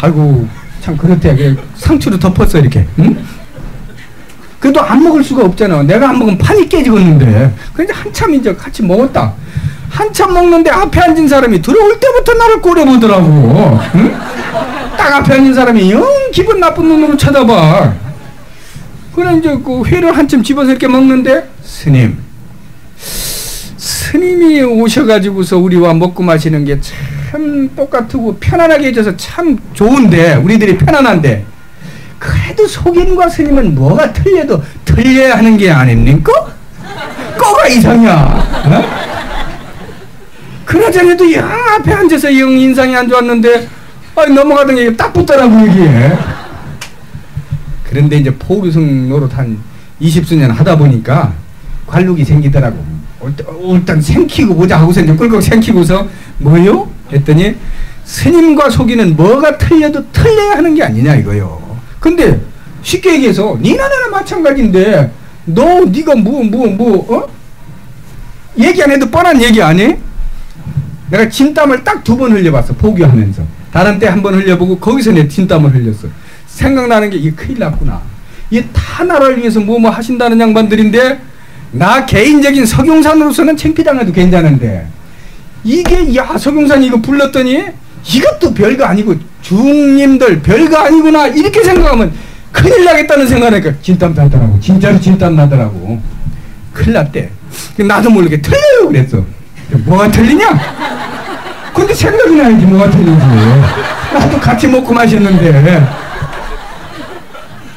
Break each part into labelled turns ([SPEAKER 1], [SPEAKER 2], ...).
[SPEAKER 1] 아이고 참 그렇대. 그래, 상추로 덮었어 이렇게. 응? 그래도 안 먹을 수가 없잖아. 내가 안 먹으면 판이 깨지겠는데. 그런데 한참 이제 같이 먹었다. 한참 먹는데 앞에 앉은 사람이 들어올 때부터 나를 꼬려보더라고. 응? 딱 앞에 앉은 사람이 영 기분 나쁜 눈으로 쳐다봐. 그래 이제 그 회를 한참 집어서 이렇게 먹는데 스님이 오셔가지고서 우리와 먹고 마시는 게 참 똑같고 편안하게 해줘서 참 좋은데, 우리들이 편안한데, 그래도 속인과 스님은 뭐가 틀려도 틀려야 하는 게 아닙니까? 뭐가 이상이야. 어? 그러자니도 영 앞에 앉아서 영 인상이 안 좋았는데 아니 넘어가던 게 딱 붙더라고 이게. 그런데 이제 포교성 노릇 한 20수년 하다 보니까 관록이 생기더라고. 일단 생키고 보자 하고서 이제 꿀꺽 생키고서 뭐요? 했더니 스님과 속이는 뭐가 틀려도 틀려야 하는 게 아니냐 이거요. 근데 쉽게 얘기해서 니나 나나 마찬가지인데 네가 어? 얘기 안 해도 뻔한 얘기 안 해? 내가 진땀을 딱 2번 흘려봤어. 포교하면서. 다른 때 1번 흘려보고 거기서 내 진땀을 흘렸어. 생각나는 게 이게 큰일 났구나. 이게 다 나라를 위해서 뭐 하신다는 양반들인데 나 개인적인 석용산으로서는 창피당해도 괜찮은데 이게 야 석용산 이거 불렀더니 이것도 별거 아니고 중님들 별거 아니구나 이렇게 생각하면 큰일 나겠다는 생각하니까 진땀 나더라고. 진짜로 진땀 나더라고. 큰일 났대. 나도 모르게 틀려요 그랬어. 뭐가 틀리냐? 근데 생각이 나야지 뭐가 틀린지. 나도 같이 먹고 마셨는데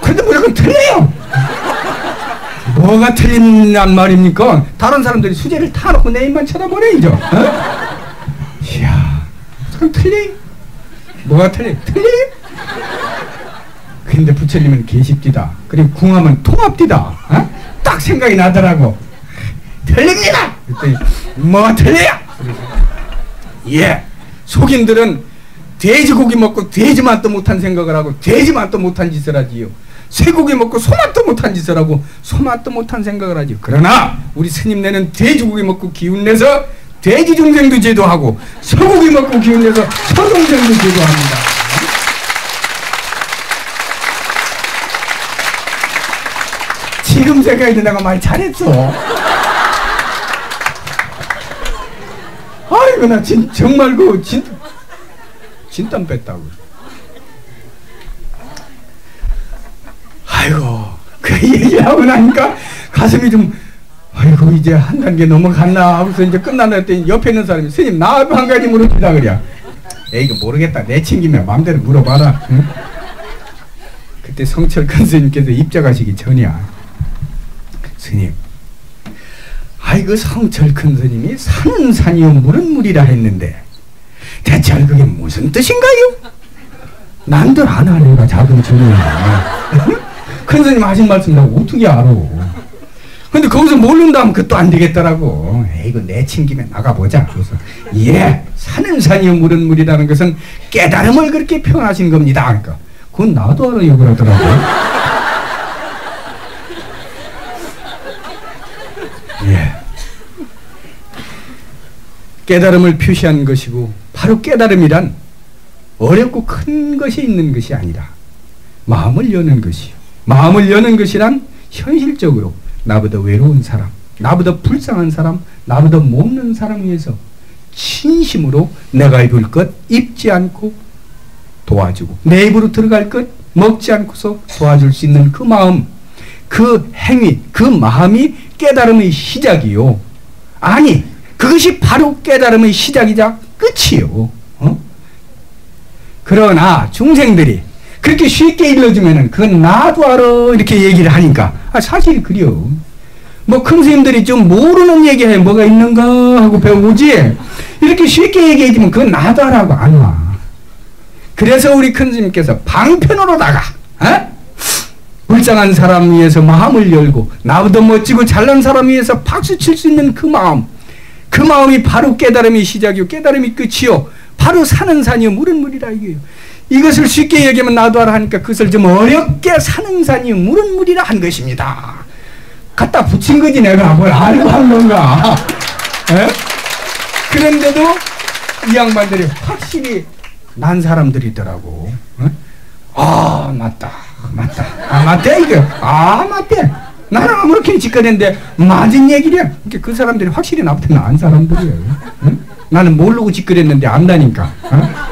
[SPEAKER 1] 근데 무조건 틀려요. 뭐가 틀린단 말입니까? 다른 사람들이 수제를 다 놓고 내 입만 쳐다보네 이죠. 어? 이야 참 틀려. 뭐가 틀려? 틀려? 근데 부처님은 계십디다. 그리고 궁하면 통합디다. 어? 딱 생각이 나더라고. 틀립니다. 그랬더니 뭐가 틀려요? 예, 속인들은 돼지고기 먹고 돼지맛도 못한 생각을 하고 돼지맛도 못한 짓을 하지요. 쇠고기 먹고 소맛도 못한 짓을 하고 소맛도 못한 생각을 하지요. 그러나 우리 스님네는 돼지고기 먹고 기운내서 돼지 중생도 제도하고 소고기 먹고 기운내서 소중생도 제도합니다. 지금 생각해도 내가 많이 잘했어. 아이고 나 정말 진땀 뺐다고. 아이고 그 얘기하고 나니까 가슴이 좀 아이고 이제 한 단계 넘어갔나 하고서 이제 끝났나 했더니 옆에 있는 사람이 스님 나도 한 가지 물어보자 그래. 에이 이거 모르겠다. 내 챙기면 마음대로 물어봐라. 응? 그때 성철 큰 스님께서 입장하시기 전이야. 스님 아이고 성철 큰 스님이 산은 산이요 물은 물이라 했는데 대체 그게 무슨 뜻인가요? 난들 아나 내가 작은 주님인데 큰 스님 하신 말씀 나 어떻게 알아? 근데 거기서 모른다면 그것도 안 되겠더라고. 에이 이거 내친김에 나가보자. 그래서 예 산은 산이요 물은 물이라는 것은 깨달음을 그렇게 표현하신 겁니다. 그러니까 그건 나도 알아요 그러더라고. 예. 깨달음을 표시한 것이고 바로 깨달음이란 어렵고 큰 것이 있는 것이 아니라 마음을 여는 것이요. 마음을 여는 것이란 현실적으로 나보다 외로운 사람, 나보다 불쌍한 사람, 나보다 못난 사람 위해서 진심으로 내가 입을 것 입지 않고 도와주고 내 입으로 들어갈 것 먹지 않고서 도와줄 수 있는 그 마음, 그 행위, 그 마음이 깨달음의 시작이요. 아니 그것이 바로 깨달음의 시작이자 끝이요. 어? 그러나 중생들이 그렇게 쉽게 일러주면은 그건 나도 알아 이렇게 얘기를 하니까 사실 그래요. 뭐 큰 스님들이 좀 모르는 얘기해 뭐가 있는가 하고 배우지 이렇게 쉽게 얘기해주면 그건 나도 알아고 안 와. 그래서 우리 큰 스님께서 방편으로다가 불쌍한 사람 위해서 마음을 열고 나보다 멋지고 잘난 사람 위해서 박수 칠 수 있는 그 마음, 그 마음이 바로 깨달음이 시작이요 깨달음이 끝이요 바로 사는 산이요 물은 물이라 이게요. 이것을 쉽게 얘기하면 나도 알아 하니까 그것을 좀 어렵게 사는 산이요 물은 물이라 한 것입니다. 갖다 붙인 거지 내가 뭘 알고 한 건가. 에? 그런데도 이 양반들이 확실히 난 사람들이더라고. 어? 아 맞다 맞다 아 맞대 이거 아 맞대 나는 아무렇게 짓거렸는데 맞은 얘기래. 그러니까 그 사람들이 확실히 나부터 난 사람들이에요. 응? 나는 모르고 짓거렸는데 안다니까. 어?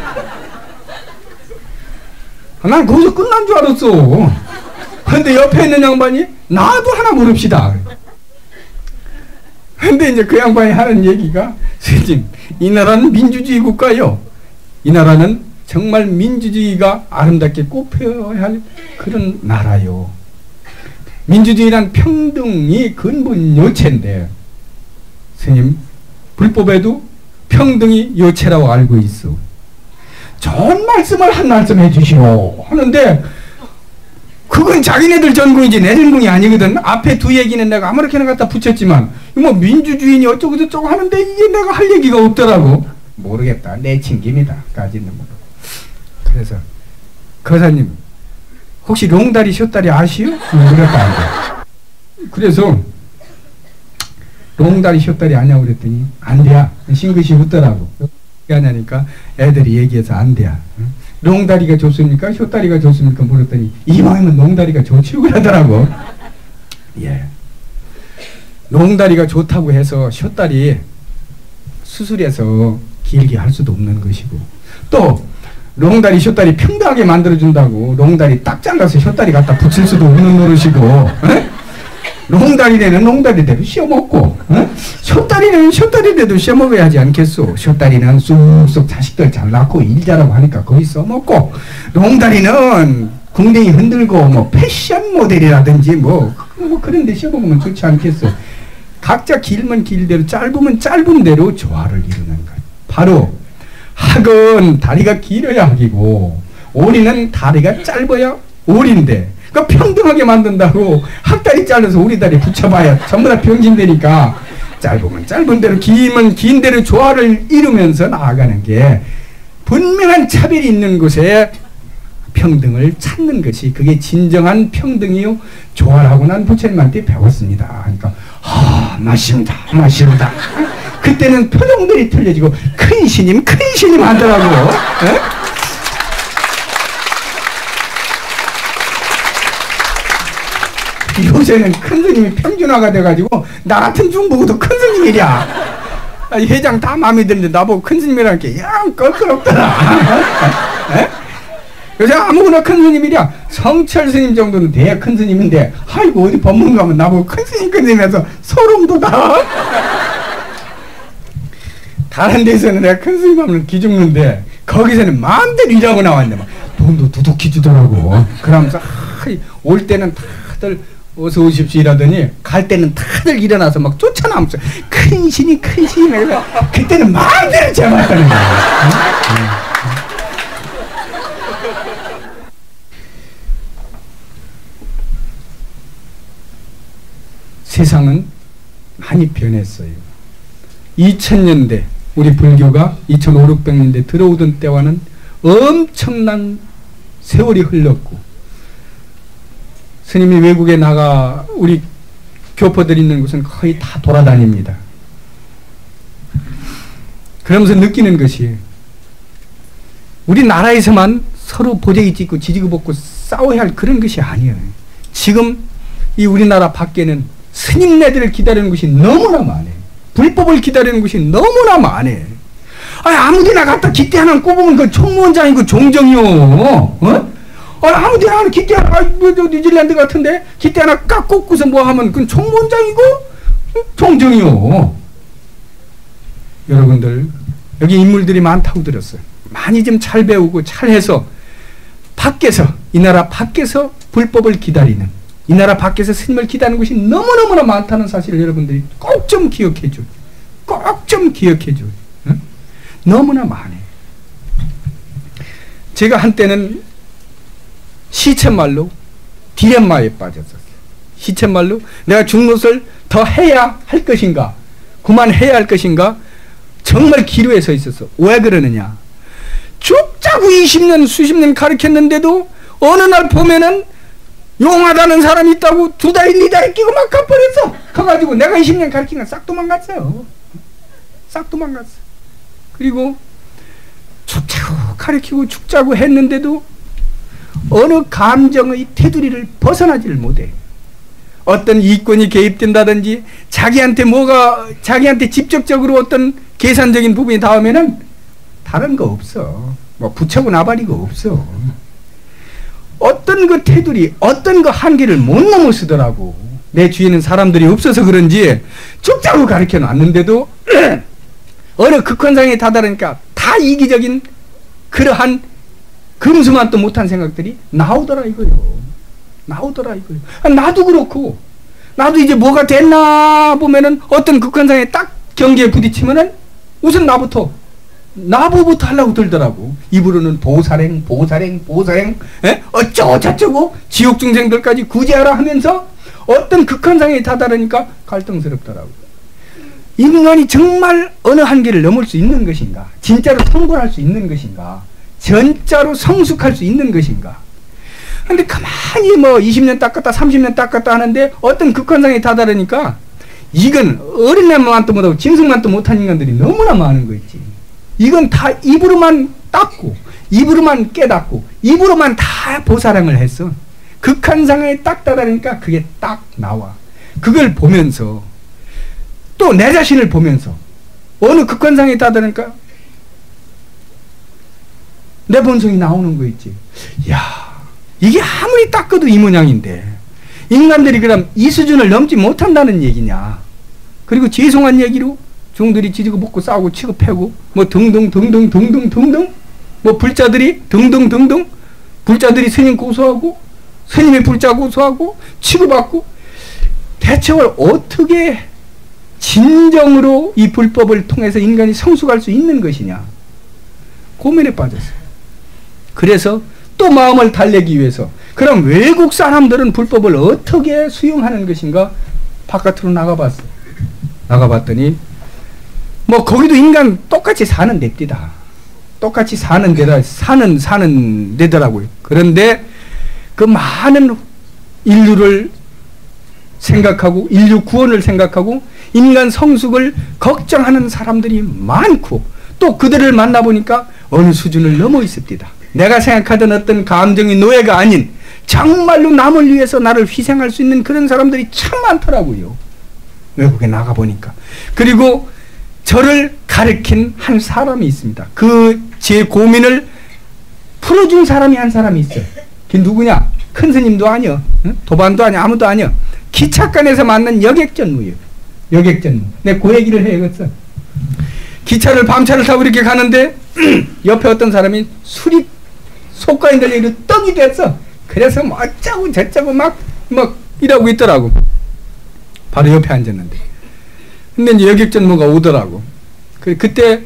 [SPEAKER 1] 난 거기서 끝난 줄 알았어. 근데 옆에 있는 양반이 나도 하나 모릅시다. 근데 이제 그 양반이 하는 얘기가 스님 이 나라는 민주주의 국가요. 이 나라는 정말 민주주의가 아름답게 꽃피어야 할 그런 나라요. 민주주의란 평등이 근본 요체인데 스님 불법에도 평등이 요체라고 알고 있어. 좋은 말씀을 한 말씀 해주시오 하는데 그건 자기네들 전공이지 내 전공이 아니거든. 앞에 두 얘기는 내가 아무렇게나 갖다 붙였지만 뭐 민주주의니 어쩌고 저쩌고 하는데 이게 내가 할 얘기가 없더라고. 모르겠다 내 친김이다 까지는 모르고. 그래서 거사님 혹시 롱다리 숏다리 아시오? 그랬다. 그래서 롱다리 숏다리 아냐고 그랬더니 안 돼야 싱긋이 웃더라고. 왜 하냐니까 애들이 얘기해서 안 돼야. 롱다리가 좋습니까? 숏다리가 좋습니까? 물었더니 이왕이면 롱다리가 좋지요 그러더라고. 예. 롱다리가 좋다고 해서 숏다리 수술해서 길게 할 수도 없는 것이고 또 롱다리 숏다리 평등하게 만들어준다고 롱다리 딱 잘라서 숏다리 갖다 붙일 수도 없는 노릇이고 롱다리는 롱다리대로 씌워먹고 숏다리는 숏다리대로 씌워먹어야 하지 않겠소. 숏다리는 쑥쑥 자식들 잘 낳고 일 잘하고 하니까 거기 써먹고 롱다리는 궁뎅이 흔들고 뭐 패션 모델이라든지 뭐 그런 데 씌워먹으면 좋지 않겠소. 각자 길면 길대로 짧으면 짧은 대로 조화를 이루는 것. 바로 학은 다리가 길어야 학이고 오리는 다리가 짧아야 오리인데 그 평등하게 만든다고 학다리 잘라서 오리 다리 붙여봐야 전부 다 병신되니까 짧으면 짧은 대로 길면 긴 대로 조화를 이루면서 나아가는 게 분명한 차별이 있는 곳에 평등을 찾는 것이 그게 진정한 평등이요 조화라고 난 부처님한테 배웠습니다. 그러니까 맞습니다 맞습니다. 그때는 표정들이 틀려지고 큰 스님 하더라고요. 요새는 큰 스님이 평준화가 돼가지고 나 같은 중보고도 큰 스님이랴. 회장 다 마음에 드는데 나보고 큰 스님이라는 게 영 껄끄럽더라. 요새 아무거나 큰 스님이랴. 성철 스님 정도는 돼야 큰 스님인데 아이고 어디 법문 가면 나보고 큰 스님 해서 소름 돋아. 다른 데서는 내가 큰 스님 하면 기죽는데 거기서는 마음대로 일하고 나왔는데 막 돈도 두둑히 주더라고. 그러면서 올 때는 다들 어서 오십시오 이라더니 갈 때는 다들 일어나서 막 쫓아나면서 큰 신이 해서 그때는 마음대로 제맛하는 거야. 세상은 많이 변했어요. 2000년대 우리 불교가 2500~600년대 들어오던 때와는 엄청난 세월이 흘렀고 스님이 외국에 나가 우리 교포들 있는 곳은 거의 다 돌아다닙니다. 그러면서 느끼는 것이 우리나라에서만 서로 보재기 찍고 지지고 볶고 싸워야 할 그런 것이 아니에요. 지금 이 우리나라 밖에는 스님네들을 기다리는 곳이 너무나 많아요. 불법을 기다리는 곳이 너무나 많아요. 아무데나 갖다 깃대 하나 꼽으면 그 총무원장이고 종정이요. 아무데나 하나 깃대 하나 뉴질랜드 같은데 깃대 하나 깍 꽂고서 뭐 하면 그건 총무원장이고 종정이요. 여러분들 여기 인물들이 많다고 들었어요. 많이 좀 잘 배우고 잘해서 밖에서 이 나라 밖에서 불법을 기다리는 이 나라 밖에서 스님을 기다리는 곳이 너무너무나 많다는 사실을 여러분들이 꼭 좀 기억해 줘. 꼭 좀 기억해 줘. 응? 너무나 많아요. 제가 한때는 시쳇말로 딜레마에 빠졌었어요. 시쳇말로 내가 중노를 더 해야 할 것인가 그만해야 할 것인가 정말 기로에 서 있었어. 왜 그러느냐. 죽자고 20년 수십 년 가르쳤는데도 어느 날 보면은 용하다는 사람이 있다고 두 다리 네 다리 끼고 막 가버렸어. 가가지고 내가 20년 가르친 건 싹 도망갔어요. 싹 도망갔어. 그리고 죽자고 가르치고 죽자고 했는데도 어느 감정의 테두리를 벗어나지를 못해. 어떤 이권이 개입된다든지 자기한테 직접적으로 어떤 계산적인 부분이 닿으면은 다른 거 없어. 뭐 붙여고 나발이고 없어. 어떤 그 테두리, 어떤 그 한계를 못 넘어서더라고. 내 주위에는 사람들이 없어서 그런지 죽자고 가르쳐 놨는데도 어느 극한상에 다다르니까 다 이기적인 그러한 금수만도 못한 생각들이 나오더라 이거요. 나도 그렇고, 나도 이제 뭐가 됐나 보면은 어떤 극한상에 딱 경계에 부딪히면은 우선 나부터 하려고 들더라고. 입으로는 보살행, 어쩌고 저쩌고 지옥 중생들까지 구제하라 하면서 어떤 극한상에 다다르니까 갈등스럽더라고. 인간이 정말 어느 한계를 넘을 수 있는 것인가? 진짜로 성불할 수 있는 것인가? 전짜로 성숙할 수 있는 것인가? 근데 가만히 뭐 20년 닦았다 30년 닦았다 하는데 어떤 극한상에 다다르니까 이건 어린애만도 못하고 짐승만도 못한 인간들이 너무나 많은 거 있지. 이건 다 입으로만 닦고 입으로만 깨닫고 입으로만 다 보살행을 했어. 극한상에 딱 다다르니까 그게 딱 나와. 그걸 보면서 또 내 자신을 보면서 어느 극한상에 다다르니까 내 본성이 나오는 거 있지. 야, 이게 아무리 닦아도 이 모양인데 인간들이 그럼 이 수준을 넘지 못한다는 얘기냐. 그리고 죄송한 얘기로 종들이 지지고 먹고 싸우고 치고 패고 뭐 등등 뭐 불자들이 등등등등 불자들이 스님 고소하고 스님이 불자 고소하고 치고받고 대체로 어떻게 진정으로 이 불법을 통해서 인간이 성숙할 수 있는 것이냐 고민에 빠졌어요. 그래서 또 마음을 달래기 위해서 그럼 외국 사람들은 불법을 어떻게 수용하는 것인가 바깥으로 나가봤더니 뭐 거기도 인간 똑같이 사는 데입니다. 똑같이 사는 데더라고요. 그런데 그 많은 인류를 생각하고 인류 구원을 생각하고 인간 성숙을 걱정하는 사람들이 많고 또 그들을 만나보니까 어느 수준을 넘어 있습니다. 내가 생각하던 어떤 감정의 노예가 아닌 정말로 남을 위해서 나를 희생할 수 있는 그런 사람들이 참 많더라고요. 외국에 나가보니까. 그리고 저를 가르친 한 사람이 있습니다. 그 제 고민을 풀어준 사람이 한 사람이 있어요. 그게 누구냐? 큰 스님도 아니요. 도반도 아니요. 아무도 아니요. 기차간에서 만난 여객전무예요. 여객전무. 내가 그 얘기를 해야겠어. 기차를 밤차를 타고 이렇게 가는데 옆에 어떤 사람이 술이 속가인들 얘기로 떡이 됐어. 그래서 뭐 어쩌고 저쩌고 막 이러고 있더라고. 바로 옆에 앉았는데. 근데 이제 여객전무가 오더라고. 그때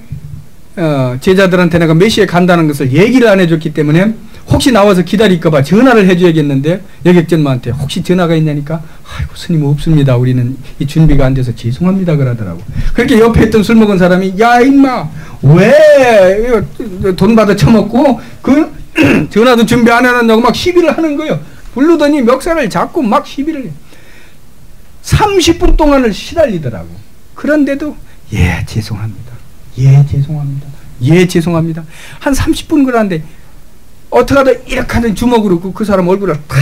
[SPEAKER 1] 제자들한테 내가 몇 시에 간다는 것을 얘기를 안 해줬기 때문에 혹시 나와서 기다릴까봐 전화를 해줘야겠는데 여객전무한테 혹시 전화가 있냐니까 아이고 스님 없습니다. 우리는 이 준비가 안 돼서 죄송합니다 그러더라고. 그렇게 옆에 있던 술 먹은 사람이 야 임마 왜 돈 받아 처먹고 그 전화도 준비 안 해놨냐고 막 시비를 하는 거예요. 부르더니 멱살을 잡고 막 시비를 해. 30분 동안을 시달리더라고. 그런데도 예 죄송합니다. 예 죄송합니다. 예 죄송합니다. 한 30분 그러는데 어떻게 하다 이렇게 하던 주먹으로 그 사람 얼굴을 탁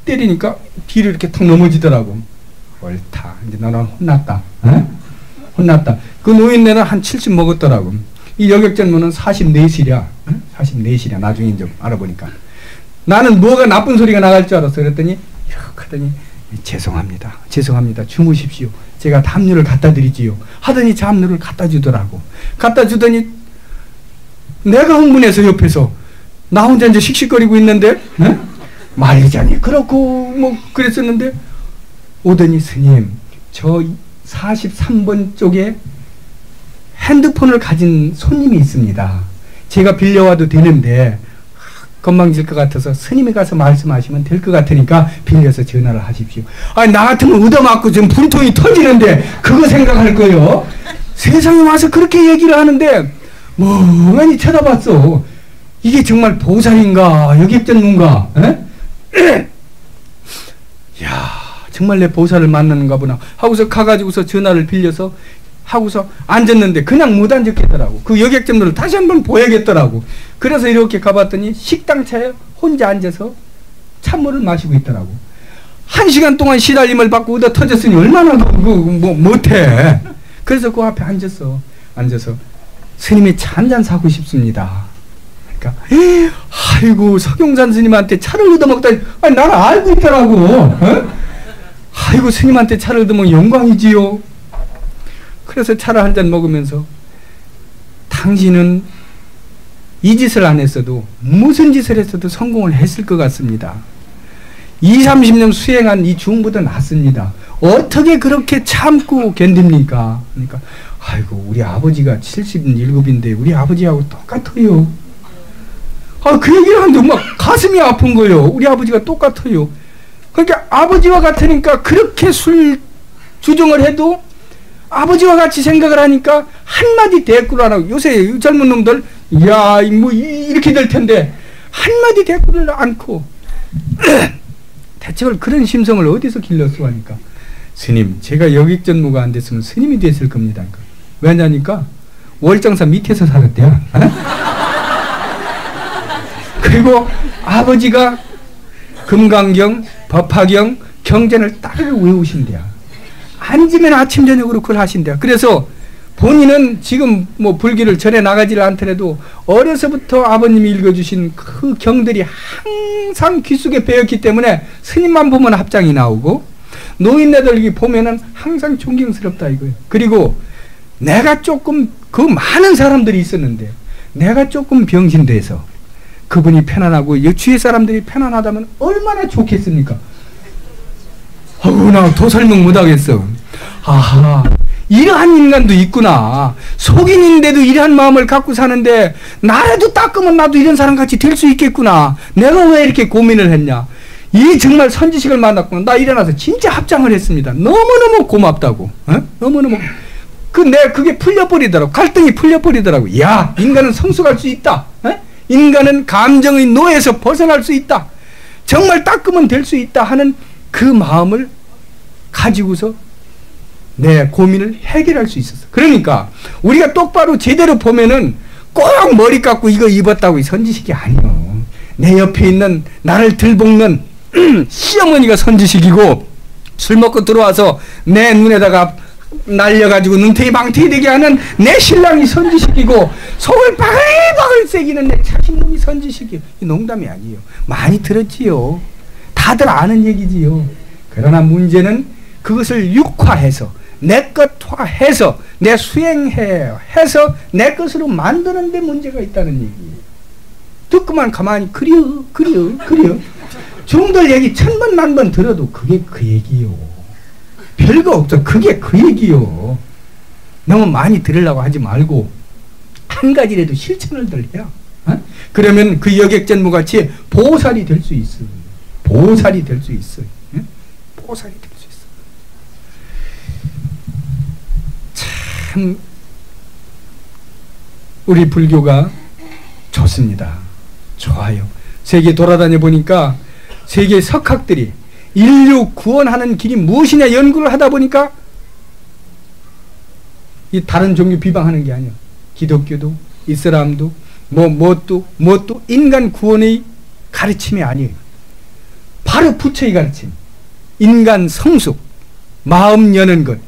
[SPEAKER 1] 때리니까 뒤로 이렇게 탁 넘어지더라고. 옳다. 이제 너는 혼났다. 혼났다. 그 노인네는 한 70 먹었더라고. 이 여객전무는 44시랴. 44시랴. 나중에 이제 알아보니까. 나는 뭐가 나쁜 소리가 나갈 줄 알았어. 그랬더니 이렇게 하더니 죄송합니다. 죄송합니다. 주무십시오. 제가 담요를 갖다 드리지요. 하더니 담요를 갖다 주더라고. 갖다 주더니 내가 흥분해서 옆에서 나 혼자 이제 씩씩거리고 있는데 말리자니 그렇고 뭐 그랬었는데 오더니 스님 저 43번 쪽에 핸드폰을 가진 손님이 있습니다. 제가 빌려와도 되는데 건방질 것 같아서 스님이 가서 말씀하시면 될 것 같으니까 빌려서 전화를 하십시오. 아니 나 같으면 얻어맞고 지금 분통이 터지는데 그거 생각할 거요. 세상에 와서 그렇게 얘기를 하는데 멍하니 쳐다봤어. 이게 정말 보살인가 여객전문가? 야 정말 내 보살을 만나는가 보나 하고서 가가지고서 전화를 빌려서 하고서 앉았는데 그냥 못 앉았겠더라고. 그 여객점들을 다시 한번 보야겠더라고. 그래서 이렇게 가봤더니 식당차에 혼자 앉아서 찬물을 마시고 있더라고. 1시간 동안 시달림을 받고 얻어 터졌으니 얼마나 못해. 그래서 그 앞에 앉아서 스님이 차 한잔 사고 싶습니다. 그러니까 아이고 석용산 스님한테 차를 얻어먹다니. 아니 나는 알고 있더라고. 어? 아이고 스님한테 차를 얻어먹으면 영광이지요. 그래서 차를 한잔 먹으면서 당신은 이 짓을 안 했어도 무슨 짓을 했어도 성공을 했을 것 같습니다. 20, 30년 수행한 이 중보다 낫습니다. 어떻게 그렇게 참고 견딥니까? 그러니까 아이고 우리 아버지가 77인데 우리 아버지하고 똑같아요. 그 얘기를 하는데 막 가슴이 아픈 거예요. 우리 아버지가 똑같아요. 그러니까 아버지와 같으니까 그렇게 술 주정을 해도 아버지와 같이 생각을 하니까 한마디 대꾸를 안 하고, 요새 젊은 놈들 야 뭐 이렇게 될 텐데 한마디 대꾸를 않고 대책을 그런 심성을 어디서 길렀어 하니까 스님 제가 여객전무가 안 됐으면 스님이 됐을 겁니다. 왜냐니까 월장사 밑에서 살았대요. 그리고 아버지가 금강경, 법화경, 경전을 따르르 외우신대요. 앉으면 아침 저녁으로 그걸 하신대요. 그래서 본인은 지금 뭐 불교를 전해 나가지를 않더라도 어려서부터 아버님이 읽어주신 그 경들이 항상 귀 속에 배었기 때문에 스님만 보면 합장이 나오고 노인네들 보면은 항상 존경스럽다 이거예요. 그리고 내가 조금 그 많은 사람들이 있었는데 내가 조금 병신돼서 그분이 편안하고 주위 사람들이 편안하다면 얼마나 좋겠습니까? 나 더 설명 못하겠어. 아하, 이러한 인간도 있구나. 속인인데도 이러한 마음을 갖고 사는데 나라도 닦으면 나도 이런 사람같이 될 수 있겠구나. 내가 왜 이렇게 고민을 했냐. 이 정말 선지식을 만났구나. 나 일어나서 진짜 합장을 했습니다. 너무너무 고맙다고. 너무너무. 그게 풀려버리더라고. 갈등이 풀려버리더라고. 야, 인간은 성숙할 수 있다. 인간은 감정의 노예에서 벗어날 수 있다. 정말 닦으면 될 수 있다 하는 그 마음을 가지고서 내 고민을 해결할 수 있었어. 그러니까 우리가 똑바로 제대로 보면은 꼭 머리 깎고 이거 입었다고 선지식이 아니요. 내 옆에 있는 나를 들볶는 시어머니가 선지식이고 술 먹고 들어와서 내 눈에다가 날려가지고 눈탱이 망탱이 되게 하는 내 신랑이 선지식이고 속을 바글바글 새기는 내 자식놈이 선지식이요. 이 농담이 아니에요. 많이 들었지요. 다들 아는 얘기지요. 그러나 문제는 그것을 육화해서 내 것화해서 내 수행해서 내 것으로 만드는 데 문제가 있다는 얘기예요. 듣고만 가만히 그려 중들 얘기 1000번 만번 들어도 그게 그 얘기요. 별거 없어. 그게 그 얘기요. 너무 많이 들으려고 하지 말고 한 가지라도 실천을 해야 그러면 그 여객전무같이 보살이 될 수 있어. 보살이 될 수 있어. 보살이 될 수 있어. 참 우리 불교가 좋습니다. 좋아요. 세계 돌아다녀 보니까 세계 석학들이 인류 구원하는 길이 무엇이냐 연구를 하다 보니까 이 다른 종교 비방하는 게 아니야. 기독교도 이슬람도 뭣도 인간 구원의 가르침이 아니에요. 바로 부처의 가르침. 인간 성숙, 마음 여는 것,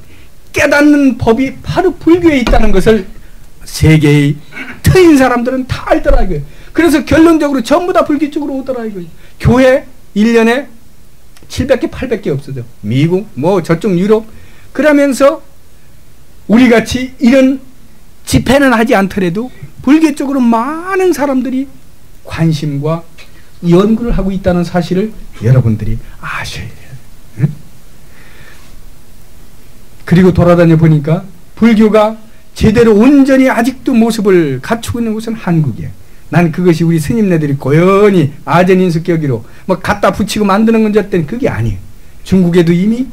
[SPEAKER 1] 깨닫는 법이 바로 불교에 있다는 것을 세계의 트인 사람들은 다 알더라 이거예요. 그래서 결론적으로 전부 다 불교 쪽으로 오더라 이거예요. 교회 1년에 700개 800개 없어져. 미국 저쪽 유럽. 그러면서 우리같이 이런 집회는 하지 않더라도 불교 쪽으로 많은 사람들이 관심과 연구를 하고 있다는 사실을 여러분들이 아셔야 돼요. 응? 그리고 돌아다녀 보니까 불교가 제대로 온전히 아직도 모습을 갖추고 있는 곳은 한국이에요. 난 그것이 우리 스님네들이 고연히 아전인수격으로 갖다 붙이고 만드는 건지 했더니 그게 아니에요. 중국에도 이미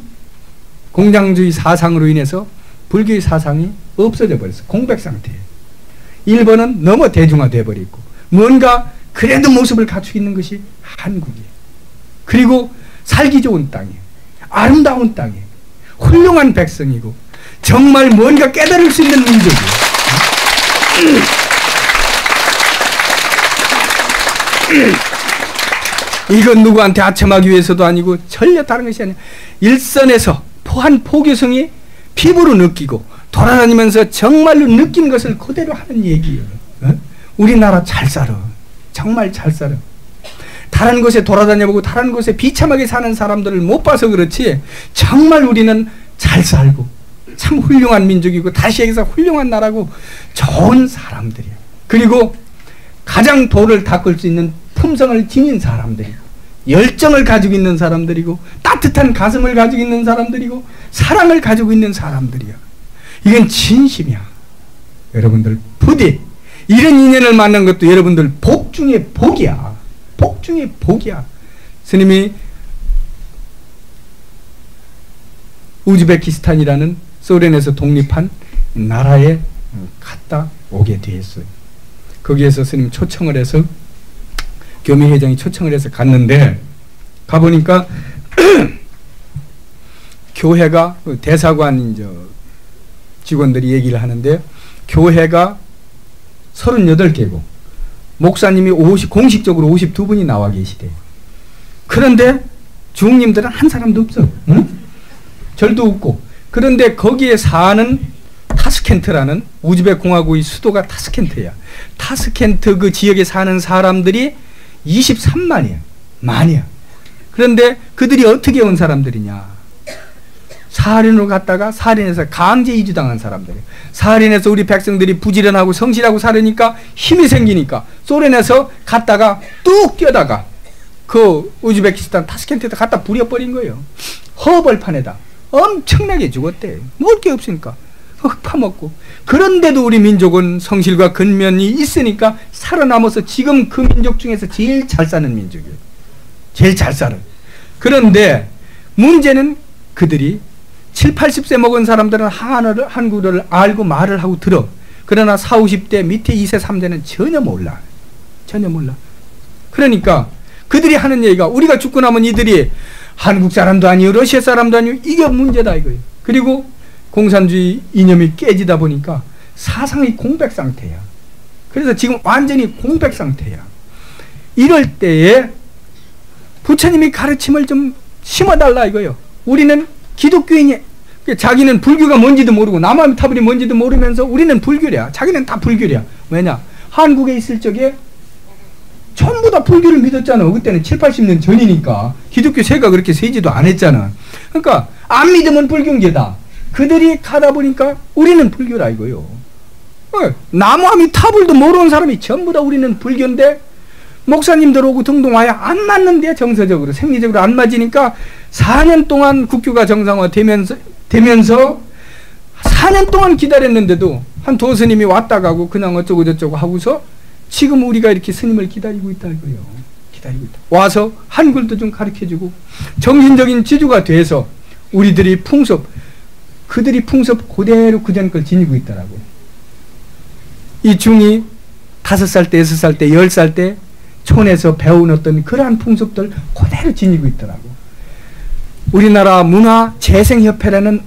[SPEAKER 1] 공장주의 사상으로 인해서 불교의 사상이 없어져 버렸어. 공백 상태예요. 일본은 너무 대중화되어 버리고 뭔가 그래도 모습을 갖추고 있는 것이 한국이에요. 그리고 살기 좋은 땅이에요. 아름다운 땅이에요. 훌륭한 백성이고 정말 뭔가 깨달을 수 있는 민족이에요. 이건 누구한테 아첨하기 위해서도 아니고 전혀 다른 것이 아니에요. 일선에서 한 포교성이 피부로 느끼고 돌아다니면서 정말로 느낀 것을 그대로 하는 얘기예요. 우리나라 잘 살아. 정말 잘 살아. 다른 곳에 돌아다녀보고 다른 곳에 비참하게 사는 사람들을 못 봐서 그렇지 정말 우리는 잘 살고 참 훌륭한 민족이고 다시 얘기해서 훌륭한 나라고 좋은 사람들이에요. 그리고 가장 돌을 닦을 수 있는 품성을 지닌 사람들이고 열정을 가지고 있는 사람들이고 따뜻한 가슴을 가지고 있는 사람들이고 사랑을 가지고 있는 사람들이야. 이건 진심이야. 여러분들 부디 이런 인연을 만난 것도 여러분들 복 중에 복이야. 복 중에 복이야. 스님이 우즈베키스탄이라는 소련에서 독립한 나라에 갔다 오게 되었어요. 거기에서 스님 초청을 해서 교미회장이 초청을 해서 갔는데 가보니까 교회가 대사관 직원들이 얘기를 하는데 교회가 38개고 목사님이 공식적으로 52분이 나와 계시대. 그런데 주흥님들은 한 사람도 없어. 응? 절도 없고. 그런데 거기에 사는 타스켄트라는 우즈벡 공화국의 수도가 타스켄트야. 타스켄트 그 지역에 사는 사람들이 23만이야. 만이야. 그런데 그들이 어떻게 온 사람들이냐. 사하린으로 갔다가 사하린에서 강제 이주당한 사람들이에요. 사하린에서 우리 백성들이 부지런하고 성실하고 살으니까 힘이 생기니까 소련에서 갔다가 뚝 뛰어다가 그 우즈베키스탄 타스켄트에다 갖다 부려버린 거예요. 허벌판에다. 엄청나게 죽었대. 먹을 게 없으니까. 흙 파먹고. 그런데도 우리 민족은 성실과 근면이 있으니까 살아남아서 지금 그 민족 중에서 제일 잘 사는 민족이에요. 제일 잘 살아요. 그런데 문제는 그들이 7, 80세 먹은 사람들은 한국어를 알고 말을 하고 들어. 그러나 40, 50대 밑에 2세, 3세는 전혀 몰라. 전혀 몰라. 그러니까 그들이 하는 얘기가 우리가 죽고 나면 이들이 한국 사람도 아니고 러시아 사람도 아니고 이게 문제다 이거예요. 그리고 공산주의 이념이 깨지다 보니까 사상이 공백 상태야. 그래서 지금 완전히 공백 상태야. 이럴 때에 부처님이 가르침을 좀 심어달라 이거예요. 우리는 기독교인이 자기는 불교가 뭔지도 모르고 남한 타불이 뭔지도 모르면서 우리는 불교래야. 자기는 다 불교래야. 왜냐? 한국에 있을 적에 전부 다 불교를 믿었잖아. 그때는 7, 80년 전이니까 기독교 세가 그렇게 세지도 않았잖아. 그러니까 안 믿으면 불교인게다. 그들이 가다 보니까 우리는 불교라 이거요. 나무아미 타불도 모르는 사람이 전부 다 우리는 불교인데 목사님들 오고 등등 와야 안 맞는데 정서적으로 생리적으로 안 맞으니까 4년 동안 국교가 정상화되면서 4년 동안 기다렸는데도 한 도스님이 왔다 가고 그냥 어쩌고 저쩌고 하고서 지금 우리가 이렇게 스님을 기다리고 있다 이거예요. 기다리고 있다. 와서 한글도 좀 가르쳐주고 정신적인 지주가 돼서 우리들이 그들이 풍습 그대로 그전 걸 지니고 있더라고. 이 중이 5살 때, 6살 때, 10살 때 촌에서 배운 어떤 그러한 풍습들 그대로 지니고 있더라고. 우리나라 문화재생협회라는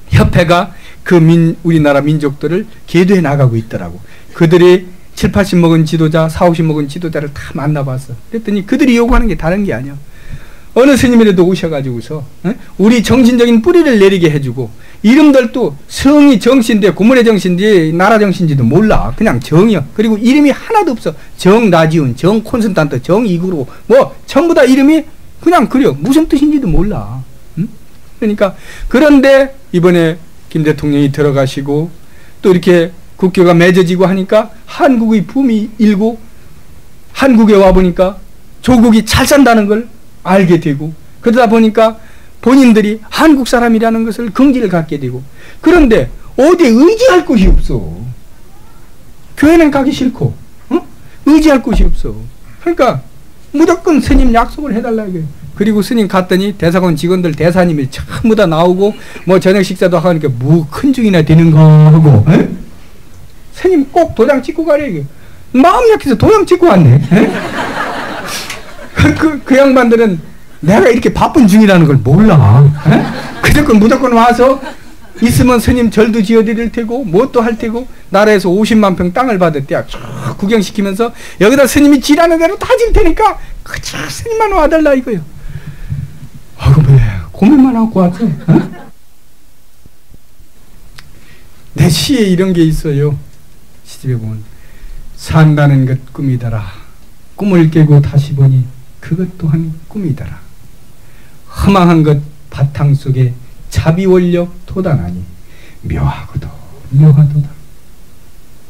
[SPEAKER 1] 협회가 우리나라 민족들을 계도해 나가고 있더라고. 그들이 7, 80 먹은 지도자, 4, 50 먹은 지도자를 다 만나봤어. 그랬더니 그들이 요구하는 게 다른 게 아니야. 어느 스님이라도 오셔가지고서 우리 정신적인 뿌리를 내리게 해주고 이름들도 성이 정신인데 고문의 정신인지 나라 정신인지도 몰라. 그냥 정이야. 그리고 이름이 하나도 없어. 정나지훈, 정콘스탄트, 정이구로 뭐 전부 다 이름이 그냥 그려. 무슨 뜻인지도 몰라. 응? 그러니까 그런데 이번에 김 대통령이 들어가시고 또 이렇게 국교가 맺어지고 하니까 한국의 붐이 일고 한국에 와보니까 조국이 잘 산다는 걸 알게 되고 그러다 보니까 본인들이 한국 사람이라는 것을 긍지를 갖게 되고 그런데 어디에 의지할 곳이 없어. 교회는 가기 싫고 의지할 곳이 없어. 그러니까 무조건 스님 약속을 해달라 이거예요. 그리고 스님 갔더니 대사관 직원들 대사님이 전부 다 나오고 뭐 저녁 식사도 하니까 뭐 큰 중이나 되는가 하고 스님 꼭 도장 찍고 가래 이게. 마음 약해서 도장 찍고 왔네. 그 양반들은 내가 이렇게 바쁜 중이라는 걸 몰라. 무조건 와서 있으면 스님 절도 지어드릴 테고 뭣도 할 테고 나라에서 50만 평 땅을 받았대요. 쭉 구경시키면서 여기다 스님이 지라는 대로 다 질 테니까 그저 스님만 와달라 이거요. 왜 고민만 하고 왔어? 어? 내 시에 이런 게 있어요. 시집에 보면 산다는 것 꿈이더라. 꿈을 깨고 다시 보니 그것 또한 꿈이더라. 허망한 것 바탕 속에 자비원력 도단하니 묘하고도 묘하도다.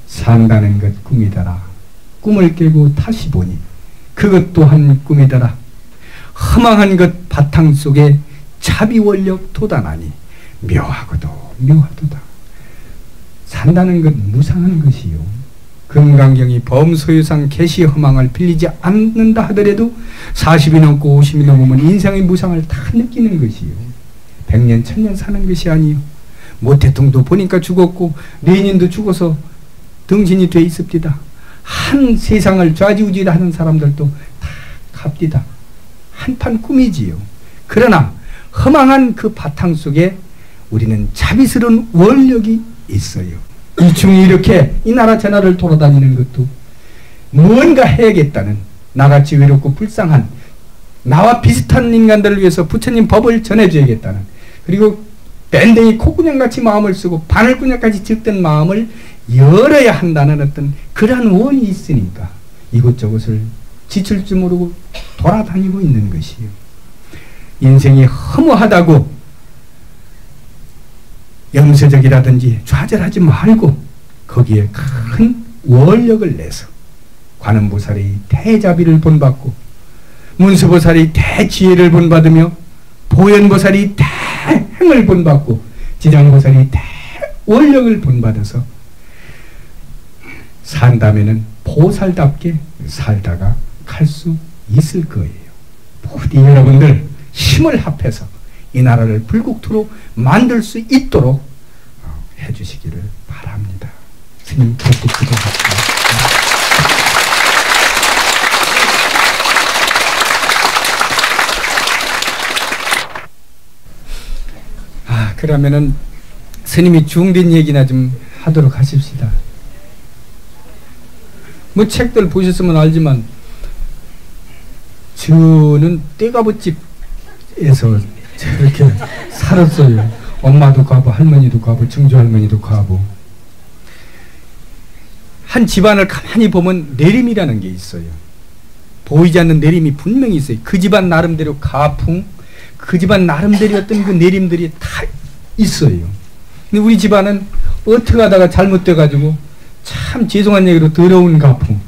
[SPEAKER 1] 산다는 것 꿈이더라. 꿈을 깨고 다시 보니 그것 또한 꿈이더라. 허망한 것 바탕 속에 자비원력 도단하니 묘하고도 묘하도다. 산다는 것 무상한 것이요. 금강경이 범소유상 개시 허망을 빌리지 않는다 하더라도 40이 넘고 50이 넘으면 인생의 무상을 다 느끼는 것이요. 100년 1000년 사는 것이 아니요. 모태통도 보니까 죽었고 레닌도 죽어서 등신이 돼 있습니다. 한 세상을 좌지우지하는 사람들도 다 갑디다. 한판 꿈이지요. 그러나 허망한 그 바탕 속에 우리는 자비스러운 원력이 있어요. 이 중에 이렇게 이 나라 저 나라를 돌아다니는 것도 뭔가 해야겠다는, 나같이 외롭고 불쌍한 나와 비슷한 인간들을 위해서 부처님 법을 전해줘야겠다는, 그리고 밴댕이 콧구녕같이 마음을 쓰고 바늘구녕까지 적던 마음을 열어야 한다는 어떤 그러한 원이 있으니까 이곳저곳을 지칠 줄 모르고 돌아다니고 있는 것이요. 인생이 허무하다고 염세적이라든지 좌절하지 말고 거기에 큰 원력을 내서 관음보살이 대자비를 본받고, 문수보살이 대지혜를 본받으며, 보현보살이 대행을 본받고, 지장보살이 대원력을 본받아서 산다면은 보살답게 살다가 갈 수 있을 거예요. 부디 여러분들 힘을 합해서 이 나라를 불국토로 만들 수 있도록 해주시기를 바랍니다. 스님 결국 기도합시다. 그러면은 스님이 중된 얘기나 좀 하도록 하십시다. 뭐 책들 보셨으면 알지만 저는 떼가부집에서 저렇게 살았어요. 엄마도 가고 할머니도 가고 증조 할머니도 가고. 한 집안을 가만히 보면 내림이라는 게 있어요. 보이지 않는 내림이 분명히 있어요. 그 집안 나름대로 가풍, 그 집안 나름대로 어떤 그 내림들이 다 있어요. 근데 우리 집안은 어떻게 하다가 잘못돼가지고 참 죄송한 얘기로 더러운 가풍,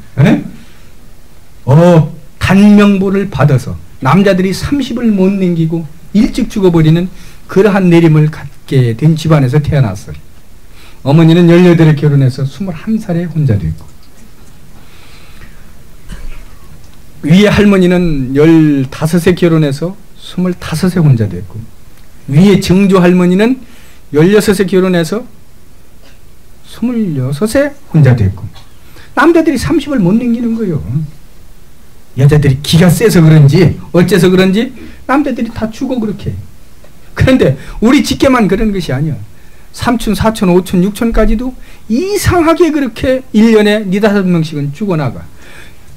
[SPEAKER 1] 단명보를 받아서 남자들이 30을 못 남기고 일찍 죽어버리는 그러한 내림을 갖게 된 집안에서 태어났어요. 어머니는 18에 결혼해서 21살에 혼자 됐고, 위에 할머니는 15에 결혼해서 25에 혼자 됐고, 위에 증조 할머니는 16에 결혼해서 26에 혼자 됐고, 남자들이 30을 못 남기는 거예요. 여자들이 기가 세서 그런지 어째서 그런지 남자들이 다 죽어 그렇게. 그런데 우리 직계만 그런 것이 아니야. 삼촌, 사촌, 오촌, 육촌까지도 이상하게 그렇게 1년에 4~5명씩은 죽어나가.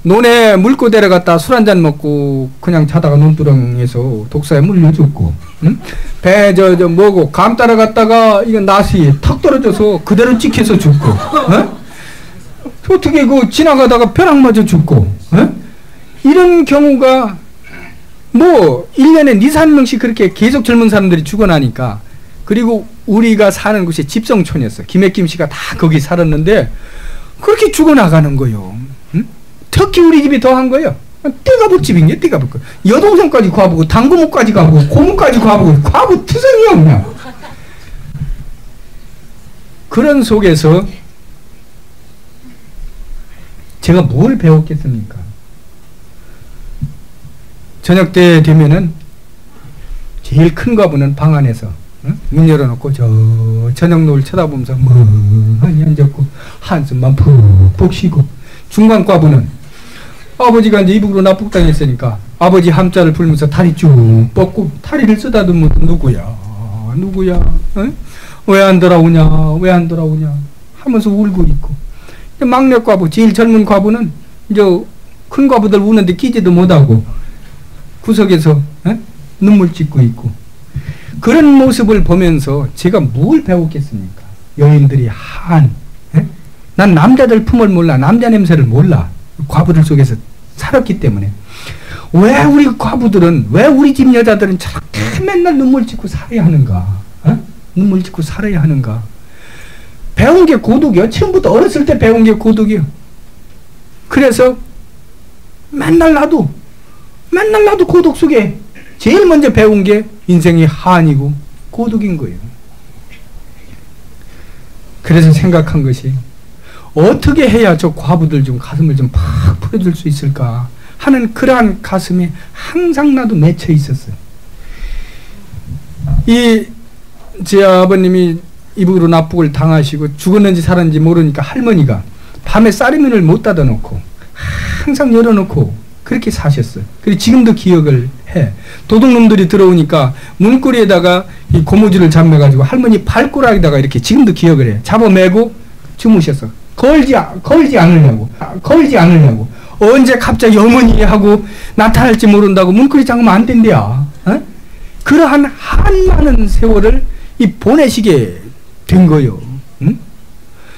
[SPEAKER 1] 논에 물 고 데려갔다 술 한잔 먹고 그냥 자다가 논두렁에서 독사에 물려 죽고, 응? 배 뭐고 감 따라갔다가 이거 낫이 턱 떨어져서 그대로 찍혀서 죽고, 어떻게 그 지나가다가 벼락 맞아 죽고, 이런 경우가 뭐 1년에 2~3명씩 그렇게 계속 젊은 사람들이 죽어나니까. 그리고 우리가 사는 곳이 집성촌이었어. 김해김 씨가 다 거기 살았는데 그렇게 죽어나가는 거요. 응? 특히 우리 집이 더한 거예요. 떼가볼 집인게 떼가볼 거. 여동생까지 가보고 당구목까지 가보고 고모까지 가보고 가보 투성이 없냐. 그런 속에서 제가 뭘 배웠겠습니까? 저녁 때 되면은 제일 큰 과부는 방 안에서 문 열어놓고 저 저녁 노을 쳐다보면서 멍하니 앉았고 한숨만 푹푹 쉬고, 중간 과부는 아버지가 이제 이북으로 납북당했으니까 아버지 함자를 불면서 다리 쭉 뻗고 다리를 쓰다듬으면 누구야? 왜 안 돌아오냐, 왜 안 돌아오냐 하면서 울고 있고, 막내 과부, 제일 젊은 과부는 이제 큰 과부들 우는데 끼지도 못하고 구석에서 눈물 찢고 있고, 그런 모습을 보면서 제가 뭘 배웠겠습니까? 여인들이 난 남자들 품을 몰라, 남자 냄새를 몰라. 과부들 속에서 살았기 때문에. 왜 우리 과부들은, 왜 우리 집 여자들은 저렇게 맨날 눈물 찢고 살아야 하는가? 눈물 찢고 살아야 하는가? 배운 게 고독이요. 처음부터 어렸을 때 배운 게 고독이요. 그래서 맨날 나도 고독 속에 제일 먼저 배운 게 인생의 한이고 고독인 거예요. 그래서 생각한 것이, 어떻게 해야 저 과부들 좀 가슴을 좀 팍 풀어줄 수 있을까 하는 그러한 가슴에 항상 나도 맺혀 있었어요. 제 아버님이 이북으로 납북을 당하시고 죽었는지 살았는지 모르니까 할머니가 밤에 쌀이면을 못 닫아놓고 항상 열어놓고 그렇게 사셨어요. 그리고 지금도 기억을 해. 도둑놈들이 들어오니까 문고리에다가 이 고무줄을 잠매가지고 할머니 발꼬락에다가 이렇게 지금도 기억을 해. 잡아매고 주무셨어. 걸지 않으려고. 언제 갑자기 어머니 하고 나타날지 모른다고 문고리 잠그면 안 된대야. 그러한 한많은 세월을 보내시게 된 거예요. 응?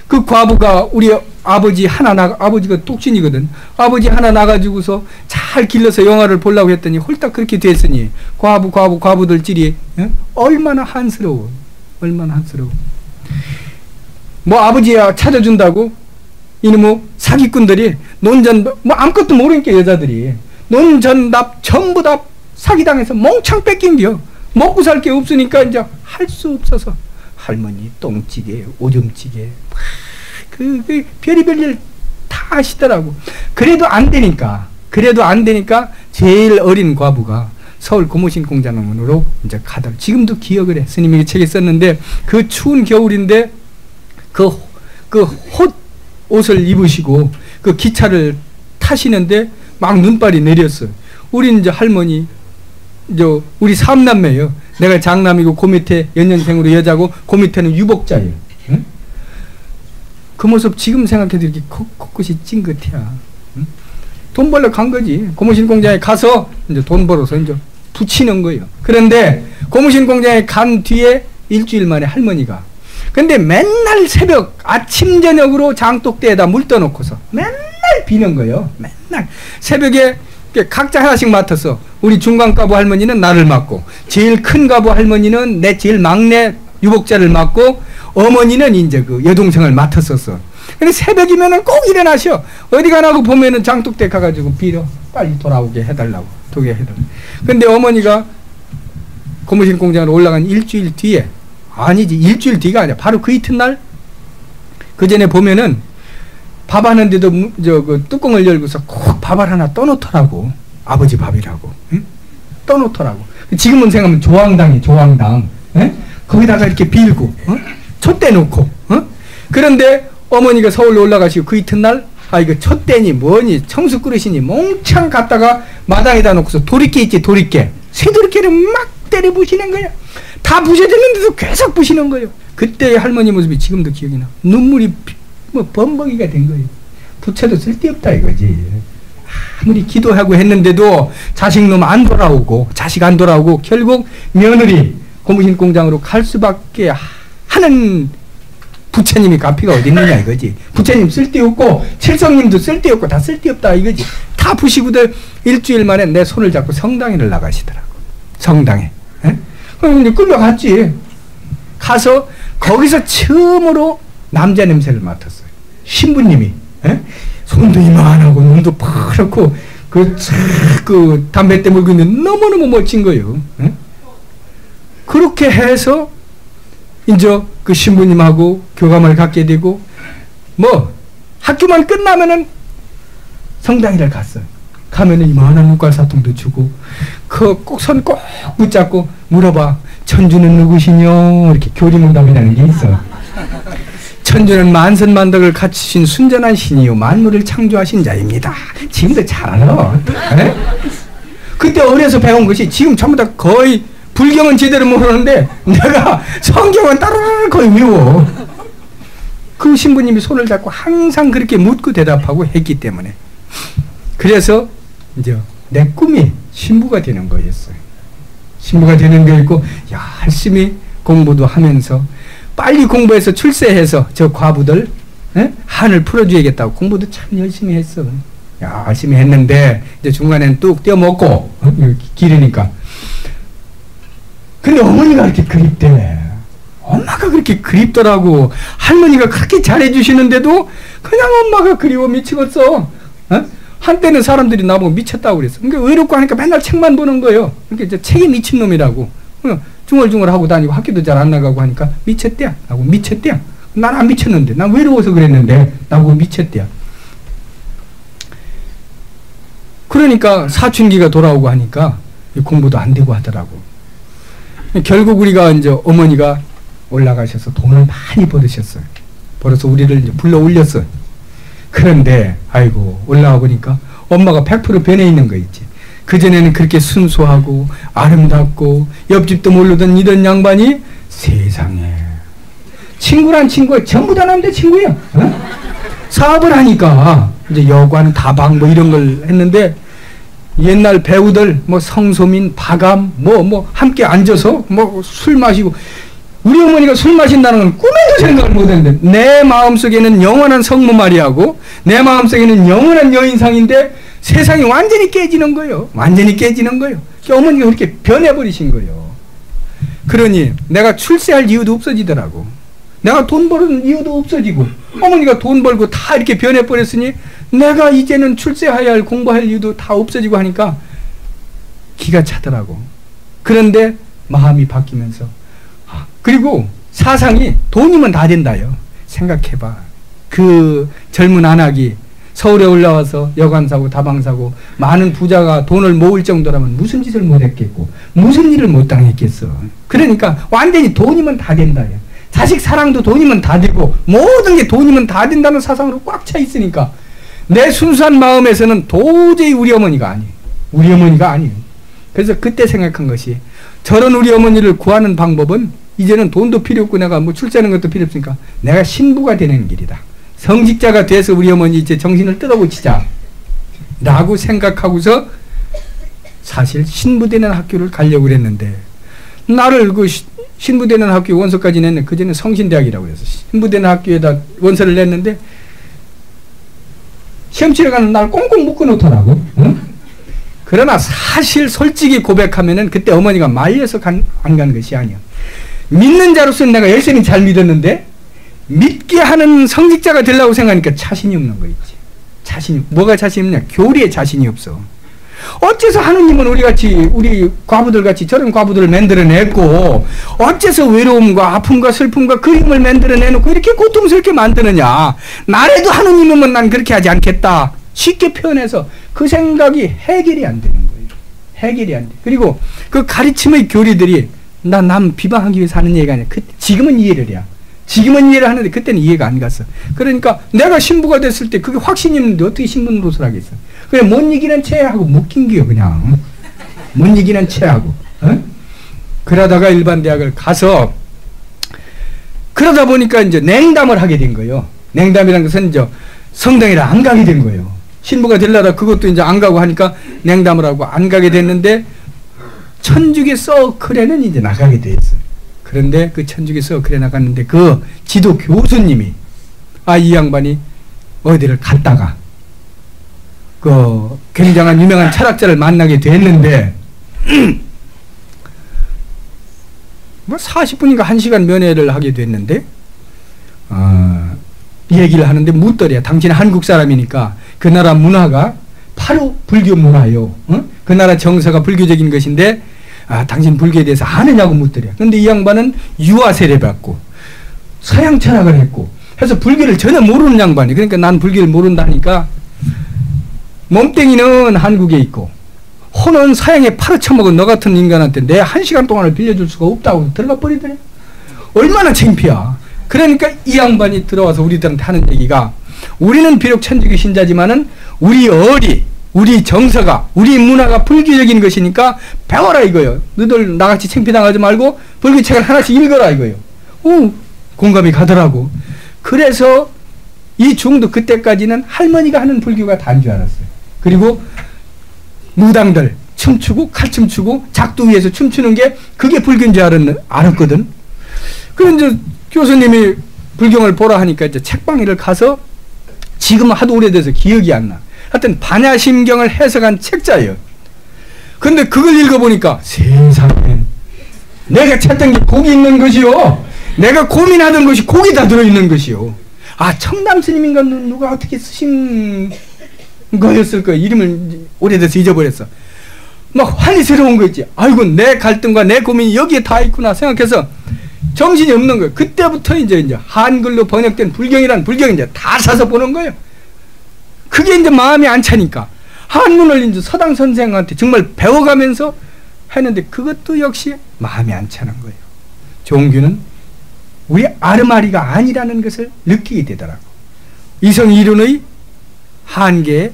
[SPEAKER 1] 그 과부가 우리 아버지가 똑신이거든. 아버지 하나 나가지고서 잘 길러서 영화를 보려고 했더니 홀딱 그렇게 됐으니 과부들끼리 얼마나 한스러워. 뭐 아버지야 찾아준다고 이놈의 사기꾼들이 논전 아무것도 모르니까 여자들이 논전답 전부 다 사기당해서 몽창 뺏긴겨. 먹고 살 게 없으니까 이제 할 수 없어서 할머니 똥찌개, 오줌찌개, 그 별의별 일 다 하시더라고. 그래도 안 되니까 제일 어린 과부가 서울 고무신 공장으로 이제 가다. 지금도 기억을 해. 스님이 책에 썼는데, 그 추운 겨울인데 그 옷을 입으시고 그 기차를 타시는데 막 눈발이 내렸어요. 우리 이제 할머니, 우리 삼남매예요. 내가 장남이고 그 밑에 연년생으로 여자고 그 밑에는 유복자예요. 응? 그 모습 지금 생각해도 이렇게 코끝이 찡긋해야. 응? 돈 벌러 간 거지. 고무신 공장에 가서 이제 돈 벌어서 이제 붙이는 거예요. 그런데 고무신 공장에 간 뒤에 일주일 만에 할머니가, 근데 맨날 새벽 아침 저녁으로 장독대에다 물 떠놓고서 맨날 비는 거예요. 맨날 새벽에 각자 하나씩 맡아서, 우리 중간가부 할머니는 나를 맡고, 제일 큰 가부 할머니는 내 제일 막내 유복자를 맡고, 어머니는 이제 그 여동생을 맡았었어. 근데 새벽이면은 꼭 일어나셔. 어디 가나고 보면은 장독대 가가지고 빌어. 빨리 돌아오게 해달라고. 근데 어머니가 고무신 공장으로 올라간 일주일 뒤에, 아니지, 일주일 뒤가 아니야. 바로 그 이튿날, 그 전에 보면은 밥 하는데도 그 뚜껑을 열고서 꼭 밥을 하나 떠놓더라고. 아버지 밥이라고. 응? 떠놓더라고. 지금은 생각하면 조항당. 응? 거기다가 이렇게 빌고, 촛대 놓고. 그런데 어머니가 서울로 올라가시고 그 이튿날, 이거 촛대니 뭐니 청수 그릇이니 몽창 갖다가 마당에다 놓고서 도리깨 있지, 도리깨. 쇠도리깨를 막 때려 부시는 거야. 다 부셔졌는데도 계속 부시는 거예요. 그때의 할머니 모습이 지금도 기억이 나. 눈물이 범벅이가 된 거예요. 부채도 쓸데없다 이거지. 아무리 기도하고 했는데도 자식 안 돌아오고 결국 며느리 고무신 공장으로 갈 수밖에 하는 부처님이 가피가 어디 있느냐 이거지. 부처님 쓸데없고 칠성님도 쓸데없고 다 쓸데없다 이거지. 다 부시고들 일주일 만에 내 손을 잡고 성당에를 나가시더라고. 성당에. 그럼 이제 끌려갔지. 가서 거기서 처음으로 남자 냄새를 맡았어요. 신부님이. 손도 이만하고 눈도 파랗고 그 담배 때 물고 있는 너무너무 멋진 거예요. 그렇게 해서 이제 그 신부님하고 교감을 갖게 되고, 학교만 끝나면은 성당에를 갔어요. 가면은 이만한 눈깔사통도 주고, 꼭 손 꼭 붙잡고 물어봐. 천주는 누구시뇨? 이렇게 교리문답이라는 게 있어. 천주는 만선만덕을 갖추신 순전한 신이요 만물을 창조하신 자입니다. 지금도 잘 알아. 그때 어려서 배운 것이 지금 전부 다 거의 불경은 제대로 모르는데 내가 성경은 따르르 거의 외워. 그 신부님이 손을 잡고 항상 그렇게 묻고 대답하고 했기 때문에. 그래서 이제 내 꿈이 신부가 되는 거였어요. 신부가 되는 거였고 열심히 공부도 하면서 빨리 공부해서 출세해서 저 과부들 한을 풀어줘야겠다고 공부도 참 열심히 했어. 열심히 했는데 이제 중간에는 뚝 떼어먹고 길으니까. 근데 어머니가 그렇게 그립대. 엄마가 그렇게 그립더라고. 할머니가 그렇게 잘해주시는데도 그냥 엄마가 그리워 미치겠어. 한때는 사람들이 나보고 미쳤다고 그랬어. 그러니까 외롭고 하니까 맨날 책만 보는 거예요. 그러니까 이제 책이 미친놈이라고. 중얼중얼하고 다니고 학교도 잘 안 나가고 하니까 미쳤대야. 나고 미쳤대야. 난 안 미쳤는데. 난 외로워서 그랬는데 나고 미쳤대야. 그러니까 사춘기가 돌아오고 하니까 공부도 안 되고 하더라고. 결국 우리가 이제 어머니가 올라가셔서 돈을 많이 벌으셨어요. 벌어서 우리를 이제 불러 올렸어요. 그런데 아이고 올라와 보니까 엄마가 100% 변해 있는 거 있지. 그전에는 그렇게 순수하고 아름답고 옆집도 모르던 이런 양반이 세상에 친구란 친구가 전부 다 남자 친구야. 사업을 하니까 이제 여관, 다방 뭐 이런 걸 했는데 옛날 배우들 뭐 성소민, 박암 뭐 함께 앉아서 뭐 술 마시고. 우리 어머니가 술 마신다는 건 꿈에도 생각을 못했는데 내 마음속에는 영원한 성모 마리아고 내 마음속에는 영원한 여인상인데 세상이 완전히 깨지는 거예요. 완전히 깨지는 거예요. 어머니가 그렇게 변해버리신 거예요. 그러니 내가 출세할 이유도 없어지더라고. 내가 돈 버는 이유도 없어지고 어머니가 돈 벌고 다 이렇게 변해버렸으니 내가 이제는 출세해야 할 공부할 이유도 다 없어지고 하니까 기가 차더라고. 그런데 마음이 바뀌면서 그리고 사상이 돈이면 다 된다요. 생각해봐. 그 젊은 안악이 서울에 올라와서 여관 사고 다방 사고 많은 부자가 돈을 모을 정도라면 무슨 짓을 못했겠고 무슨 일을 못 당했겠어. 그러니까 완전히 돈이면 다 된다요. 자식 사랑도 돈이면 다 되고 모든 게 돈이면 다 된다는 사상으로 꽉 차 있으니까 내 순수한 마음에서는 도저히 우리 어머니가 아니에요. 우리 어머니가 아니에요. 그래서 그때 생각한 것이 저런 우리 어머니를 구하는 방법은 이제는 돈도 필요 없고 내가 뭐 출세하는 것도 필요 없으니까 내가 신부가 되는 길이다. 성직자가 돼서 우리 어머니 이제 정신을 뜯어고치자 라고 생각하고서 사실 신부되는 학교를 가려고 그랬는데 나를 그 신부되는 학교 원서까지 냈는데 그전에 성신대학이라고 해서 신부되는 학교에다 원서를 냈는데 시험 치러 가는 날 꽁꽁 묶어놓더라고. 응? 그러나 사실 솔직히 고백하면은 그때 어머니가 말려서 안 간 것이 아니야. 믿는 자로서는 내가 열심히 잘 믿었는데 믿게 하는 성직자가 되려고 생각하니까 자신이 없는 거 있지. 자신이 뭐가 자신이 없냐? 교리에 자신이 없어. 어째서 하느님은 우리 과부들 같이 저런 과부들을 만들어냈고 어째서 외로움과 아픔과 슬픔과 그림을 만들어내놓고 이렇게 고통스럽게 만드느냐. 나라도 하느님이면 난 그렇게 하지 않겠다. 쉽게 표현해서 그 생각이 해결이 안 되는 거예요. 해결이 안 돼. 그리고 그 가르침의 교리들이 남 비방하기 위해서 하는 얘기가 아니야. 지금은 이해를 해야. 지금은 이해를 하는데 그때는 이해가 안 갔어. 그러니까 내가 신부가 됐을 때 그게 확신이 있는데 어떻게 신부 노릇을 하겠어. 그냥 못 이기는 체하고 묶인 게요. 그냥 못 이기는 체하고. 그러다가 일반 대학을 가서 그러다 보니까 이제 냉담을 하게 된 거예요. 냉담이라는 것은 이제 성당이라 안 가게 된 거예요. 신부가 되려다 그것도 이제 안 가고 하니까 냉담을 하고 안 가게 됐는데 천주교 서클에는 이제 나가게 됐어요. 그런데 그 천주교 서클에 나갔는데 그 지도 교수님이 이 양반이 어디를 갔다가 그 굉장한 유명한 철학자를 만나게 됐는데 뭐 40분인가 1시간 면회를 하게 됐는데 얘기를 하는데 묻더래요. 당신은 한국 사람이니까 그 나라 문화가 바로 불교 문화요. 그 나라 정서가 불교적인 것인데 당신 불교에 대해서 아느냐고 묻더래요. 그런데 이 양반은 유아 세례 받고 서양 철학을 했고 해서 불교를 전혀 모르는 양반이. 그러니까 난 불교를 모른다니까 몸뚱이는 한국에 있고 혼은 서양에 팔아쳐먹은 너 같은 인간한테 내 1시간 동안을 빌려줄 수가 없다고 들어가 버리더래. 얼마나 창피야. 그러니까 이 양반이 들어와서 우리들한테 하는 얘기가 우리는 비록 천주교 신자지만은 우리 어리 우리 정서가, 우리 문화가 불교적인 것이니까 배워라 이거요. 너들 나같이 창피당하지 말고 불교책을 하나씩 읽어라 이거요. 공감이 가더라고. 그래서 이 중도 그때까지는 할머니가 하는 불교가 다인 줄 알았어요. 그리고 무당들 춤추고 칼춤 추고 작두 위에서 춤추는 게 그게 불교인 줄 알았거든. 그래서 이제 교수님이 불경을 보라 하니까 이제 책방에를 가서 지금은 하도 오래돼서 기억이 안 나. 하여튼 반야심경을 해석한 책자예요. 근데 그걸 읽어보니까 세상에 내가 찾던 게 거기 있는 것이요. 내가 고민하던 것이 거기 다 들어있는 것이요. 아, 청담 스님인가 누가 어떻게 쓰신 거였을 거야. 이름을 오래돼서 잊어버렸어. 막 환희스러운 거 있지. 아이고 내 갈등과 내 고민이 여기에 다 있구나 생각해서 정신이 없는 거예요. 그때부터 이제 한글로 번역된 불경이란 불경 이제 다 사서 보는 거예요. 그게 이제 마음이 안 차니까 한문을 이제 서당 선생한테 정말 배워가면서 했는데 그것도 역시 마음이 안 차는 거예요. 종교는 우리 아르마리가 아니라는 것을 느끼게 되더라고. 이성이륜의 한계에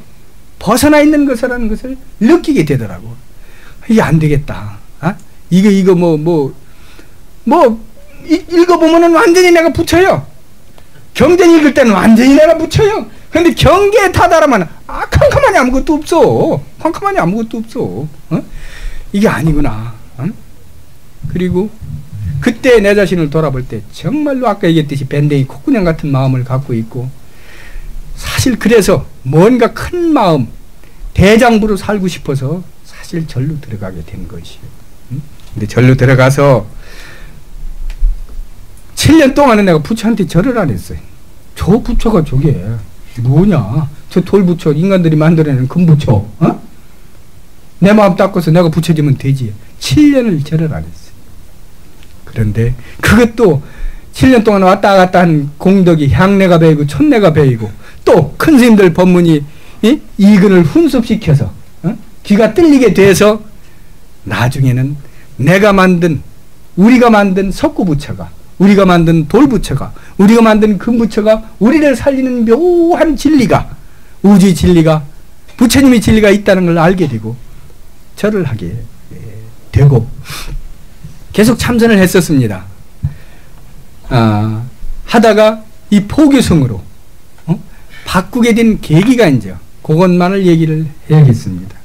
[SPEAKER 1] 벗어나 있는 것이라는 것을 느끼게 되더라고. 이게 안 되겠다. 이거 읽어보면은 완전히 내가 붙여요. 경전 읽을 때는 완전히 내가 붙여요. 근데 경계에 다다르면 캄캄하니 아무것도 없어. 캄캄하니 아무것도 없어. 이게 아니구나. 그리고 그때 내 자신을 돌아볼 때 정말로 아까 얘기했듯이 밴댕이 콧구녕 같은 마음을 갖고 있고, 사실 그래서 뭔가 큰 마음, 대장부로 살고 싶어서 사실 절로 들어가게 된 것이에요. 근데 절로 들어가서 7년 동안은 내가 부처한테 절을 안 했어요. 저 부처가 저게 뭐냐? 저 돌부처, 인간들이 만들어내는 금부처. 내 마음 닦아서 내가 부처지면 되지. 7년을 절을 안 했어요. 그런데 그것도 7년 동안 왔다 갔다 한 공덕이 향내가 배이고 촌내가 배이고 또 큰 스님들 법문이 이근을 훈습시켜서 귀가 뚫리게 돼서 나중에는 내가 만든, 우리가 만든 석구부처가, 우리가 만든 돌부처가, 우리가 만든 금부처가 우리를 살리는 묘한 진리가, 우주의 진리가, 부처님의 진리가 있다는 걸 알게 되고 절을 하게 되고 계속 참선을 했었습니다. 하다가 이 포교성으로 바꾸게 된 계기가 이제 그것만을 얘기를 해야겠습니다.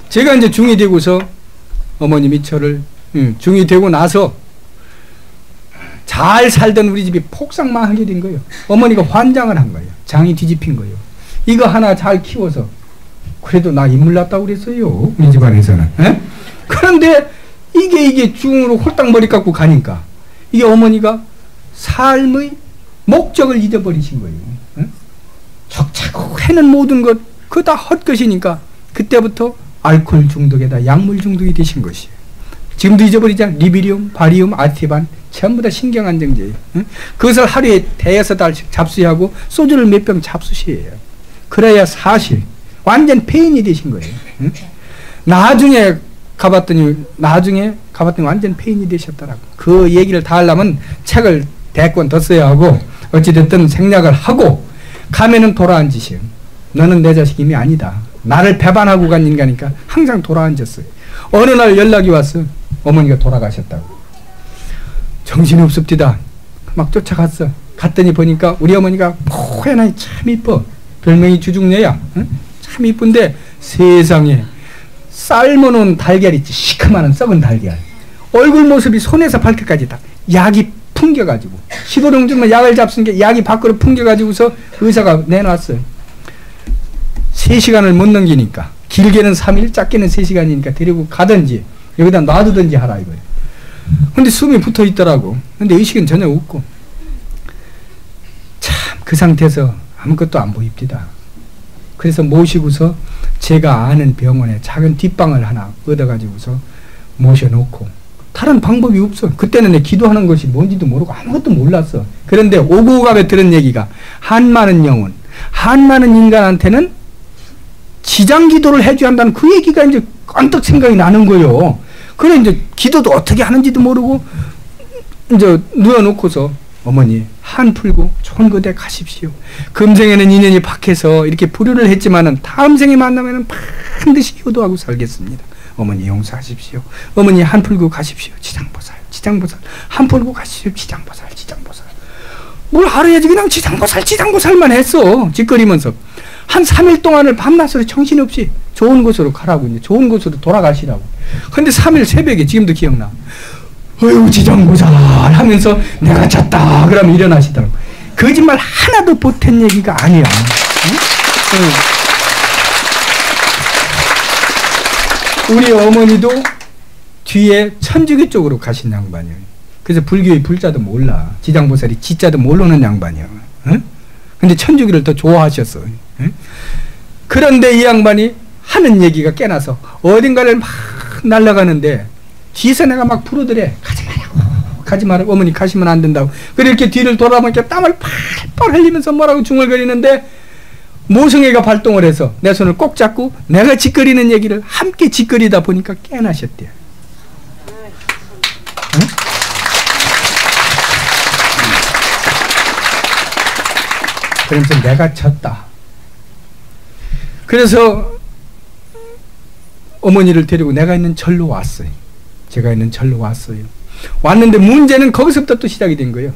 [SPEAKER 1] 제가 이제 중이 되고서 어머님이 저를 중이 되고 나서 잘 살던 우리 집이 폭삭망하게 된 거예요. 어머니가 환장을 한 거예요. 장이 뒤집힌 거예요. 이거 하나 잘 키워서 그래도 나 인물 났다고 그랬어요. 우리 집안에서는. 에? 그런데 이게 중으로 홀딱 머리 깎고 가니까 이게 어머니가 삶의 목적을 잊어버리신 거예요. 적자고 해는 모든 것 그거 다 헛것이니까 그때부터 알코올 중독에다 약물 중독이 되신 것이에요. 지금도 잊어버리자. 리비리움, 바리움, 아티반 전부 다 신경안정제예요. 그것을 하루에 대여섯 달씩 잡수하고 소주를 몇 병 잡수시해요. 그래야 사실 완전 폐인이 되신 거예요. 나중에 가봤더니 완전 폐인이 되셨더라고. 그 얘기를 다 하려면 책을 대권 더 써야 하고 어찌됐든 생략을 하고 가면은 돌아앉으시오. 너는 내 자식임이 아니다. 나를 배반하고 간 인간이니까 항상 돌아앉았어요. 어느 날 연락이 왔어. 어머니가 돌아가셨다고. 정신이 없습디다. 막 쫓아갔어. 갔더니 보니까 우리 어머니가 포해나니 참 이뻐. 별명이 주중녀야. 참 이쁜데 세상에 삶아놓은 달걀 있지. 시커먼 썩은 달걀. 얼굴 모습이 손에서 발끝까지 다 약이 풍겨가지고 15령 주면 약을 잡순 게 약이 밖으로 풍겨가지고서 의사가 내놨어요. 3시간을 못 넘기니까 길게는 3일 작게는 3시간이니까 데리고 가든지 여기다 놔두든지 하라 이거예요. 근데 숨이 붙어 있더라고. 근데 의식은 전혀 없고 참 그 상태에서 아무것도 안 보입니다. 그래서 모시고서 제가 아는 병원에 작은 뒷방을 하나 얻어가지고서 모셔놓고 다른 방법이 없어. 그때는 내 기도하는 것이 뭔지도 모르고 아무것도 몰랐어. 그런데 오고 가며 들은 얘기가 한 많은 영혼, 한 많은 인간한테는 지장 기도를 해줘야 한다는 그 얘기가 이제 언뜻 생각이 나는 거예요. 그래 이제 기도도 어떻게 하는지도 모르고 이제 누워놓고서 어머니 한 풀고 좋은 곳에 가십시오. 금생에는 인연이 박해서 이렇게 불효를 했지만은 다음 생에 만나면은 반드시 효도하고 살겠습니다. 어머니 용서하십시오. 어머니 한 풀고 가십시오. 지장보살, 지장보살. 한 풀고 가십시오. 지장보살, 지장보살. 뭘 하루에 그냥 지장보살, 지장보살만 했어. 짓거리면서. 한 3일 동안을 밤낮으로 정신없이 좋은 곳으로 가라고, 이제 좋은 곳으로 돌아가시라고. 근데 3일 새벽에 지금도 기억나. 어휴, 지장보살 하면서 내가 잤다. 그러면 일어나시더라고. 거짓말 하나도 보탠 얘기가 아니야. 응? 우리 어머니도 뒤에 천주교 쪽으로 가신 양반이에요. 그래서 불교의 불자도 몰라. 지장보살이 지자도 모르는 양반이야. 응? 근데 천주교를 더 좋아하셨어. 응? 그런데 이 양반이 하는 얘기가 깨나서 어딘가를 막 날아가는데 뒤에서 내가 막 부르더래. 가지 마라고. 가지 마라고. 어머니 가시면 안 된다고. 그래 이렇게 뒤를 돌아보니까 땀을 팔팔 흘리면서 뭐라고 중얼거리는데 모성애가 발동을 해서 내 손을 꼭 잡고 내가 짓거리는 얘기를 함께 짓거리다 보니까 깨나셨대요. 응? 그러면서 내가 졌다. 그래서 어머니를 데리고 내가 있는 절로 왔어요. 제가 있는 절로 왔어요. 왔는데 문제는 거기서부터 또 시작이 된 거예요.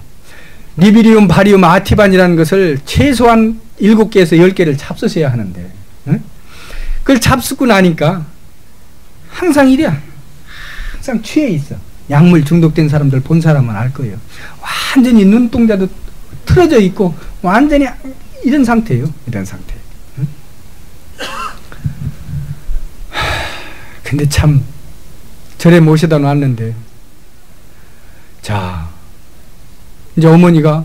[SPEAKER 1] 리비리움, 바리움, 아티반이라는 것을 최소한 7개에서 10개를 잡수셔야 하는데, 응? 그걸 잡수고 나니까 항상 이래. 항상 취해 있어. 약물 중독된 사람들 본 사람은 알 거예요. 완전히 눈동자도 틀어져 있고 완전히 이런 상태예요. 이런 상태. 응? 근데 참 절에 모셔다 놨는데, 자 이제 어머니가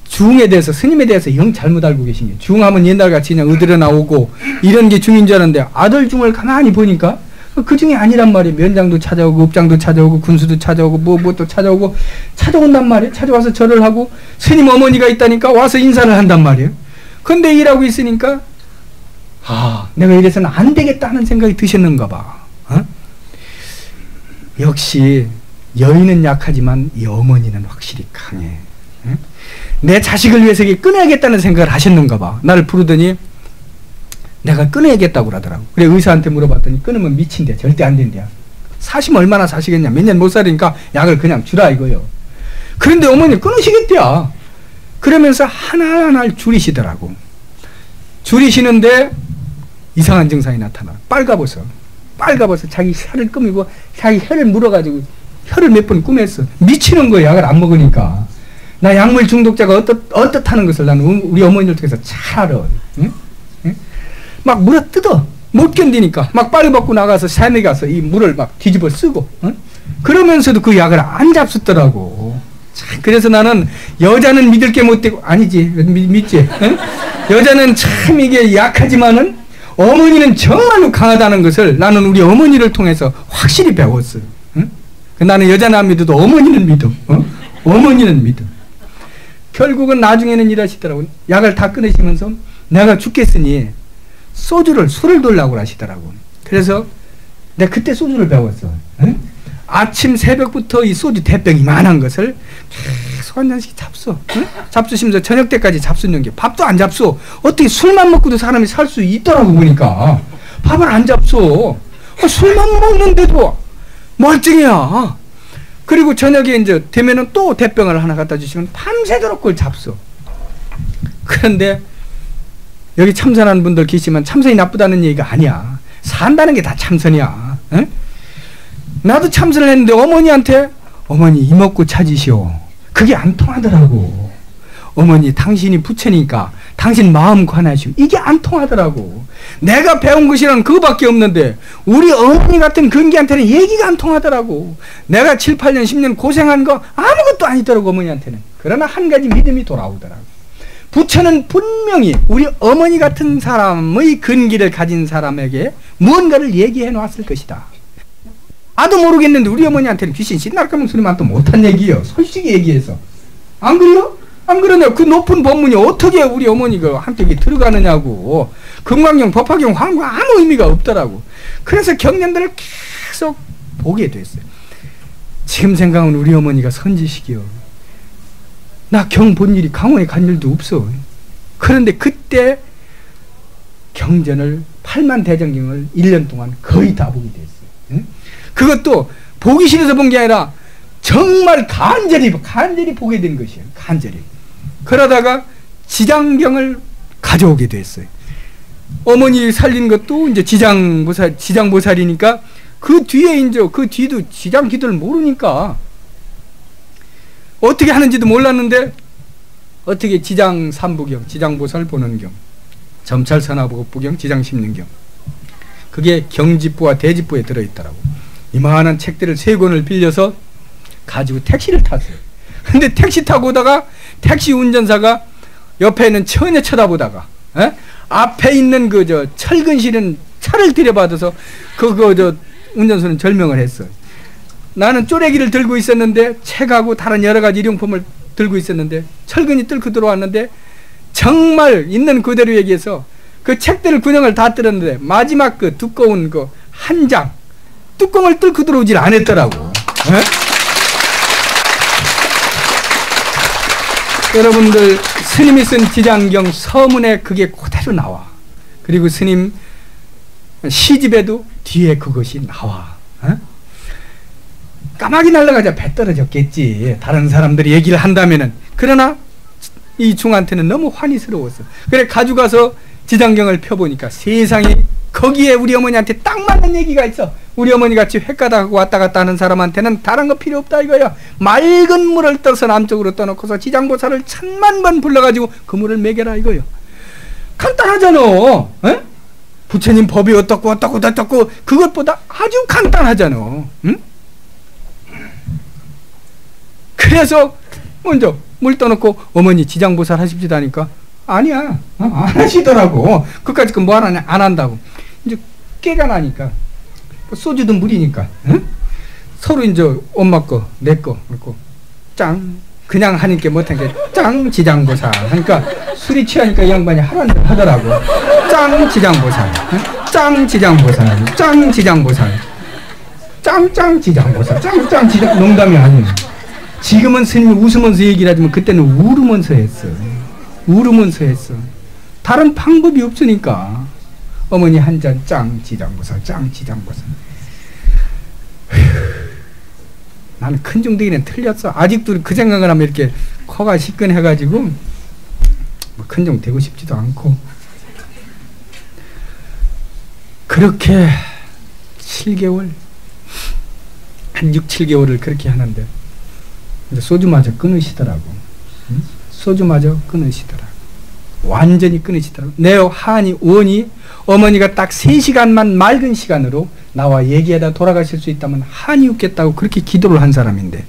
[SPEAKER 1] 중에 대해서, 스님에 대해서 영 잘못 알고 계신 게, 중하면 옛날같이 그냥 의들어 나오고 이런 게 중인 줄 알았는데 아들 중을 가만히 보니까 그 중에 아니란 말이에요. 면장도 찾아오고 업장도 찾아오고 군수도 찾아오고 뭐 또 찾아오고 찾아온단 말이에요. 찾아와서 절을 하고 스님 어머니가 있다니까 와서 인사를 한단 말이에요. 근데 일하고 있으니까 내가 이래서는 안 되겠다는 생각이 드셨는가 봐. 어? 역시 여인은 약하지만 이 어머니는 확실히 강해. 응? 내 자식을 위해서 끊어야겠다는 생각을 하셨는가 봐. 나를 부르더니 내가 끊어야겠다고 그러더라고. 그래 의사한테 물어봤더니 끊으면 미친대. 절대 안 된대. 사시면 얼마나 사시겠냐. 몇 년 못 살으니까 약을 그냥 주라 이거요. 그런데 어머니 끊으시겠대요. 그러면서 하나하나 줄이시더라고. 줄이시는데 이상한 증상이 나타나. 빨가벗어 자기 혀를 끄미고 자기 혀를 물어가지고 혀를 몇 번 꾸몄어. 미치는 거야. 약을 안 먹으니까. 나 약물 중독자가 어떻다는 것을 나는 우리 어머니를 통해서 잘 알아. 응? 응? 막 물어 뜯어. 못 견디니까 막 빨리 벗고 나가서 산에 가서 이 물을 막 뒤집어 쓰고, 응? 그러면서도 그 약을 안 잡수더라고. 참, 그래서 나는 여자는 믿을 게 못 되고, 아니지 믿지. 응? 여자는 참 이게 약하지만은 어머니는 정말로 강하다는 것을 나는 우리 어머니를 통해서 확실히 배웠어요. 응? 나는 여자는 안 믿어도 어머니는 믿어. 어머니는 믿어. 결국은 나중에는 이러시더라고. 약을 다 끊으시면서 내가 죽겠으니 술을 돌라고 하시더라고. 그래서 내가 그때 소주를 배웠어. 응? 아침 새벽부터 이 소주 대병 이만한 것을 계속 한 잔씩 잡수. 응? 잡수시면서 저녁 때까지 잡수는 게, 밥도 안 잡수. 어떻게 술만 먹고도 사람이 살 수 있더라고 보니까. 밥을 안 잡수. 술만 먹는데도 멀쩡해야. 그리고 저녁에 이제 되면은 또 대병을 하나 갖다 주시면 밤새도록 그걸 잡수. 그런데 여기 참선하는 분들 계시지만 참선이 나쁘다는 얘기가 아니야. 산다는 게 다 참선이야. 응? 나도 참선을 했는데 어머니한테 어머니 이먹고 찾으시오. 그게 안 통하더라고. 어머니 당신이 부처니까 당신 마음 관하시오. 이게 안 통하더라고. 내가 배운 것이란 그거밖에 없는데 우리 어머니 같은 근기한테는 얘기가 안 통하더라고. 내가 7, 8년, 10년 고생한 거 아무것도 아니더라고 어머니한테는. 그러나 한 가지 믿음이 돌아오더라고. 부처는 분명히 우리 어머니 같은 사람의 근기를 가진 사람에게 무언가를 얘기해 놨을 것이다. 나도 모르겠는데 우리 어머니한테는 귀신 신날까면 소리만 또 못한 얘기예요. 솔직히 얘기해서. 안 그래요? 안 그러냐? 그 높은 법문이 어떻게 우리 어머니가 함께 들어가느냐고. 금강경, 법화경, 화엄경 아무 의미가 없더라고. 그래서 경전들을 계속 보게 됐어요. 지금 생각하면 우리 어머니가 선지식이요. 나 경 본 일이 강원에 간 일도 없어. 그런데 그때 경전을 8만 대전경을 1년 동안 거의 다 보게 됐어요. 응? 그것도 보기 싫어서 본 게 아니라 정말 간절히 보게 된 것이에요. 간절히. 그러다가 지장경을 가져오게 됐어요. 어머니 살린 것도 이제 지장보살이니까 그 뒤에 이제 그 뒤도 지장 기도를 모르니까 어떻게 하는지도 몰랐는데 어떻게 지장 삼부경, 지장보살 보는 경, 점찰선화보급부경, 지장심능경, 그게 경집부와 대집부에 들어있더라고. 이만한 책들을 3권을 빌려서 가지고 택시를 탔어요. 근데 택시 타고 오다가 택시 운전사가 옆에 있는 처녀 쳐다보다가 앞에 있는 철근 실은 차를 들여받아서 운전수는 절명을 했어요. 나는 쪼래기를 들고 있었는데 책하고 다른 여러 가지 일용품을 들고 있었는데 철근이 뚫고 들어왔는데 정말 있는 그대로 얘기해서 그 책들을 균형을 다 뜯었는데 마지막 그 두꺼운 그 한 장 뚜껑을 뚫고 들어오질 않았더라고. 여러분들 스님이 쓴 지장경 서문에 그게 그대로 나와. 그리고 스님 시집에도 뒤에 그것이 나와. 까마귀 날라가자 배 떨어졌겠지. 다른 사람들이 얘기를 한다면은. 그러나 이 중한테는 너무 환희스러웠어. 그래 가져가서 지장경을 펴보니까 세상에 거기에 우리 어머니한테 딱 맞는 얘기가 있어. 우리 어머니 같이 횟가다 왔다 갔다 하는 사람한테는 다른 거 필요 없다 이거야. 맑은 물을 떠서 남쪽으로 떠놓고서 지장보살을 1000만 번 불러가지고 그 물을 먹여라 이거요. 간단하잖아. 에? 부처님 법이 어떻고 그것보다 아주 간단하잖아. 응? 그래서 먼저 물 떠놓고 어머니 지장보살 하십시다 하니까 아니야. 안 하시더라고. 그까짓 거 뭐 하나 안 한다고. 이제 깨가 나니까 소주도 물이니까 서로 이제 엄마 거 내 거 그렇고 짱 그냥 하니까 못한 게 짱 지장보살 하니까 술이 취하니까 이 양반이 하더라고. 짱 지장보살 짱 지장보살 짱 지장보살 짱짱 지장보살 짱짱 지장 농담이 아니에요. 지금은 스님이 웃으면서 얘기를 하지만 그때는 울으면서 했어. 울으면서 했어. 다른 방법이 없으니까. 어머니 한 잔 짱 지장보살 짱 지장보살. 나는 큰중대기는 틀렸어. 아직도 그 생각을 하면 이렇게 코가 시큰해가지고 뭐 큰중 되고 싶지도 않고. 그렇게 7개월 한 6, 7개월을 그렇게 하는데 소주마저 끊으시더라고. 소주마저 끊으시더라고. 완전히 끊으시더라고. 내 한이 원이 어머니가 딱 3시간만 맑은 시간으로 나와 얘기하다 돌아가실 수 있다면 한이 웃겠다고 그렇게 기도를 한 사람인데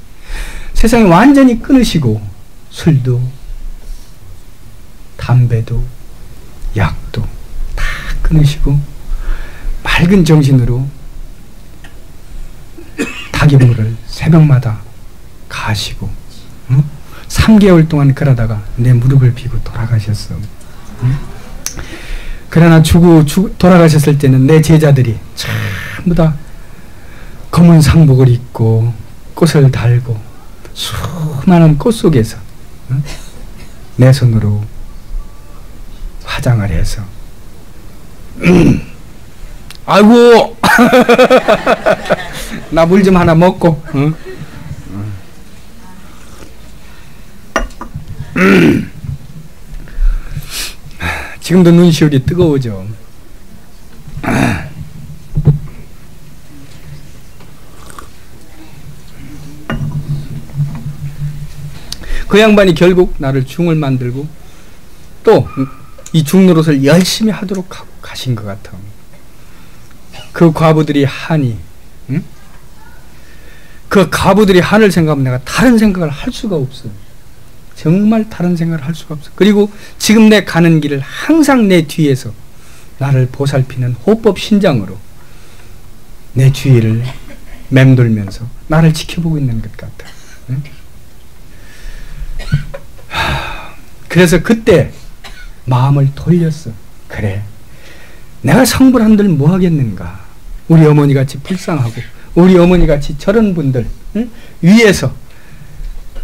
[SPEAKER 1] 세상에 완전히 끊으시고 술도 담배도 약도 다 끊으시고 맑은 정신으로 닭이물을 새벽마다 가시고 3개월 동안 그러다가 내 무릎을 비고 돌아가셨어. 그러나 돌아가셨을 때는 내 제자들이 전부 다 검은 상복을 입고 꽃을 달고 수많은 꽃 속에서 내 손으로 화장을 해서 아이고 나 물 좀 하나 먹고 지금도 눈시울이 뜨거워져. 그 양반이 결국 나를 중을 만들고 또 이 중노릇을 열심히 하도록 하고 가신 것 같아. 그 과부들이 한이 그 과부들이 한을 생각하면 내가 다른 생각을 할 수가 없어요. 정말 다른 생각을 할 수가 없어. 그리고 지금 내 가는 길을 항상 내 뒤에서 나를 보살피는 호법 신장으로 내 주위를 맴돌면서 나를 지켜보고 있는 것 같아. 그래서 그때 마음을 돌렸어. 그래, 내가 성불 한들 뭐 하겠는가. 우리 어머니같이 불쌍하고 우리 어머니같이 저런 분들 위에서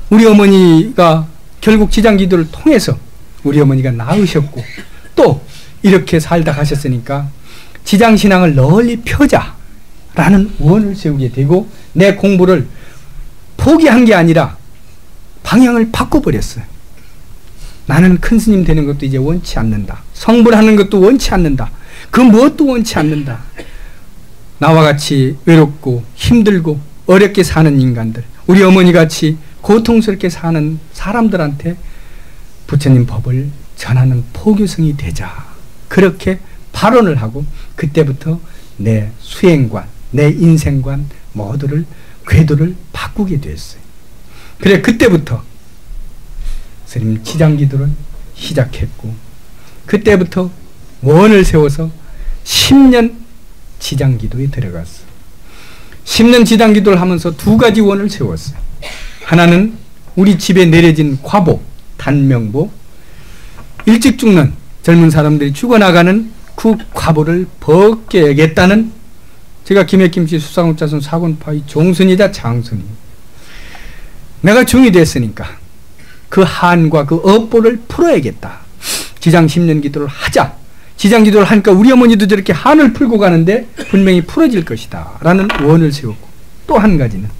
[SPEAKER 1] 우리 어머니가 결국 지장기도를 통해서 우리 어머니가 낳으셨고 또 이렇게 살다 가셨으니까 지장신앙을 널리 펴자라는 원을 세우게 되고 내 공부를 포기한 게 아니라 방향을 바꿔버렸어요. 나는 큰 스님 되는 것도 이제 원치 않는다. 성불하는 것도 원치 않는다. 그 무엇도 원치 않는다. 나와 같이 외롭고 힘들고 어렵게 사는 인간들, 우리 어머니같이 고통스럽게 사는 사람들한테 부처님 법을 전하는 포교성이 되자. 그렇게 발언을 하고 그때부터 내 수행관, 내 인생관 모두를 궤도를 바꾸게 됐어요. 그래 그때부터 스님 지장기도를 시작했고 그때부터 원을 세워서 10년 지장기도에 들어갔어요. 10년 지장기도를 하면서 두 가지 원을 세웠어요. 하나는 우리 집에 내려진 과보, 단명보, 일찍 죽는 젊은 사람들이 죽어나가는 그 과보를 벗겨야겠다는, 제가 김해김씨 수상업자손 사군파의 종선이자 장선이, 내가 중이 됐으니까 그 한과 그 업보를 풀어야겠다. 지장 10년 기도를 하자. 지장 기도를 하니까 우리 어머니도 저렇게 한을 풀고 가는데 분명히 풀어질 것이다 라는 원을 세웠고, 또 한 가지는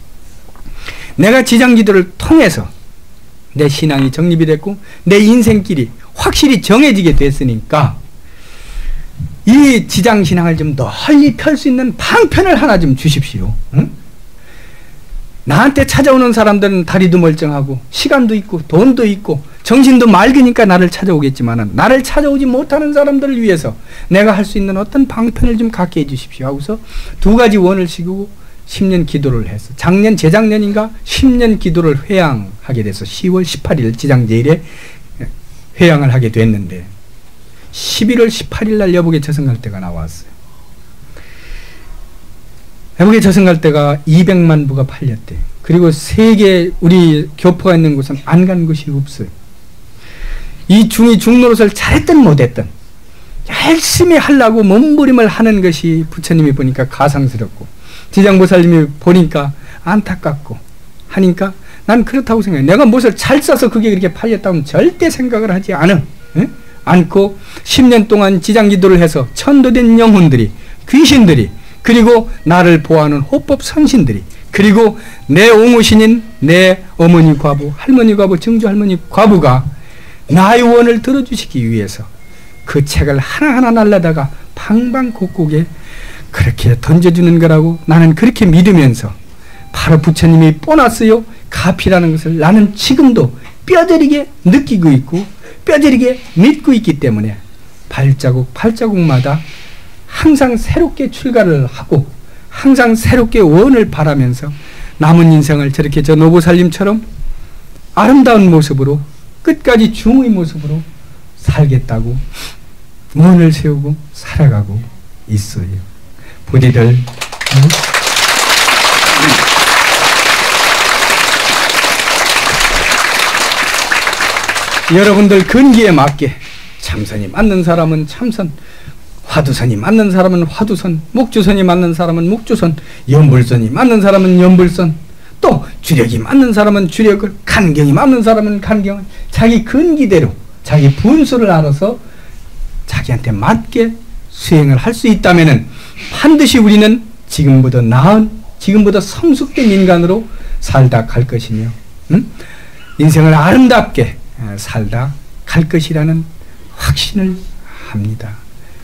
[SPEAKER 1] 내가 지장 기도를 통해서 내 신앙이 정립이 됐고 내 인생길이 확실히 정해지게 됐으니까 이 지장신앙을 좀 널리 펼 수 있는 방편을 하나 좀 주십시오. 응? 나한테 찾아오는 사람들은 다리도 멀쩡하고 시간도 있고 돈도 있고 정신도 맑으니까 나를 찾아오겠지만 나를 찾아오지 못하는 사람들을 위해서 내가 할 수 있는 어떤 방편을 좀 갖게 해주십시오 하고서 두 가지 원을 시고 10년 기도를 해서 작년 재작년인가 10년 기도를 회양하게 돼서 10월 18일 지장제일에 회양을 하게 됐는데 11월 18일 날 여북의 저승갈대가 나왔어요. 여북의 저승갈대가 200만 부가 팔렸대. 그리고 세계 우리 교포가 있는 곳은 안 간 곳이 없어요. 이 중이 중노릇을 잘했든 못했든 열심히 하려고 몸부림을 하는 것이 부처님이 보니까 가상스럽고 지장보살님이 보니까 안타깝고 하니까 난 그렇다고 생각해. 내가 무엇을 잘 써서 그게 그렇게 팔렸다면 절대 생각을 하지 않고 10년 동안 지장기도를 해서 천도된 영혼들이, 귀신들이, 그리고 나를 보호하는 호법 선신들이, 그리고 내 옹호신인 내 어머니 과부, 할머니 과부, 증조 할머니 과부가 나의 원을 들어주시기 위해서 그 책을 하나하나 날라다가 방방곡곡에 그렇게 던져주는 거라고 나는 그렇게 믿으면서 바로 부처님이 보너스요 가피라는 것을 나는 지금도 뼈저리게 느끼고 있고 뼈저리게 믿고 있기 때문에 발자국 발자국마다 항상 새롭게 출가를 하고 항상 새롭게 원을 바라면서 남은 인생을 저렇게 저 노보살님처럼 아름다운 모습으로 끝까지 중의 모습으로 살겠다고 원을 세우고 살아가고 있어요. 부디들 여러분들 근기에 맞게 참선이 맞는 사람은 참선, 화두선이 맞는 사람은 화두선, 목주선이 맞는 사람은 목주선, 연불선이 맞는 사람은 연불선, 또 주력이 맞는 사람은 주력을, 간경이 맞는 사람은 간경을 자기 근기대로 자기 분수를 알아서 자기한테 맞게 수행을 할 수 있다면은 반드시 우리는 지금보다 나은, 지금보다 성숙된 인간으로 살다 갈 것이며 인생을 아름답게 살다 갈 것이라는 확신을 합니다.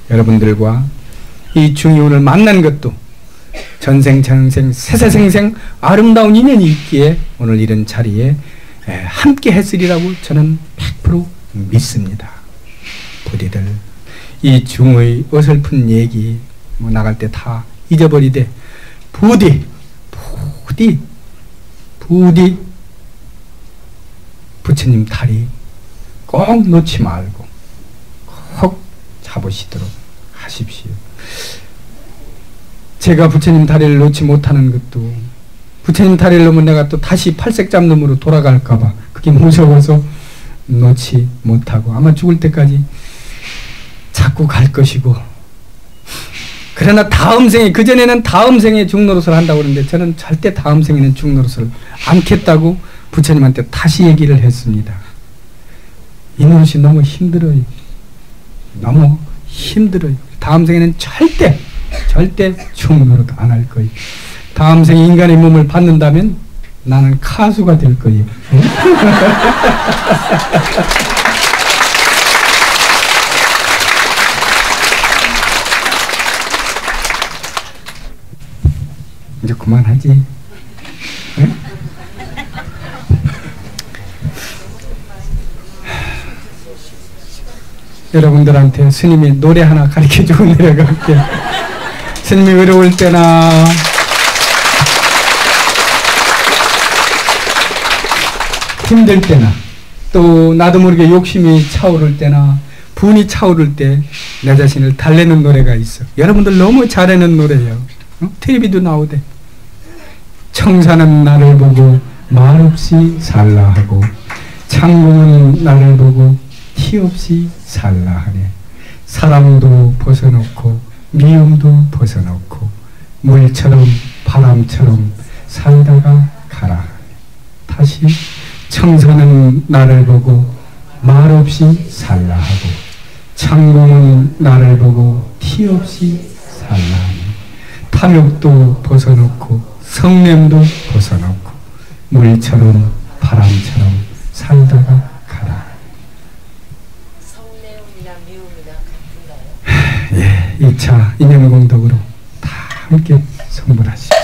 [SPEAKER 1] 여러분들과 이 중이 오늘 만난 것도 전생 전생 세세생생 아름다운 인연이 있기에 오늘 이런 자리에 함께 했으리라고 저는 100% 믿습니다. 부디들 이 중의 어설픈 얘기 뭐 나갈 때 다 잊어버리되 부디 부처님 다리 꼭 놓지 말고 꼭 잡으시도록 하십시오. 제가 부처님 다리를 놓지 못하는 것도 부처님 다리를 놓으면 내가 또 다시 팔색잡놈으로 돌아갈까봐 그게 무서워서 놓지 못하고 아마 죽을 때까지 자꾸 갈 것이고, 그러나 다음 생에, 그전에는 다음 생에 중노릇을 한다고 그러는데 저는 절대 다음 생에는 중노릇을 않겠다고 부처님한테 다시 얘기를 했습니다. 이 노릇이 너무 힘들어요. 너무 힘들어요. 다음 생에는 절대 춤 노릇 안 할 거예요. 다음 생에 인간의 몸을 받는다면 나는 가수가 될 거예요. 이제 그만하지. 네? 여러분들한테 스님이 노래 하나 가르쳐주고 내려갈게요. 스님이 외로울 때나 힘들 때나 또 나도 모르게 욕심이 차오를 때나 분이 차오를 때 내 자신을 달래는 노래가 있어. 여러분들 너무 잘하는 노래예요. 텔레비도 나오대. 청사는 나를 보고 말없이 살라 하고 창공은 나를 보고 티없이 살라 하네. 사랑도 벗어놓고 미움도 벗어놓고 물처럼 바람처럼 살다가 가라. 다시 청사는 나를 보고 말없이 살라 하고 창공은 나를 보고 티없이 살라 하네. 탐욕도 벗어놓고 성냄도 벗어놓고 물처럼 바람처럼 살다가 가라.
[SPEAKER 2] 성냄이나 미움이나 같은가요?
[SPEAKER 1] 예, 2차 인연공덕으로 다 함께 성불하시오.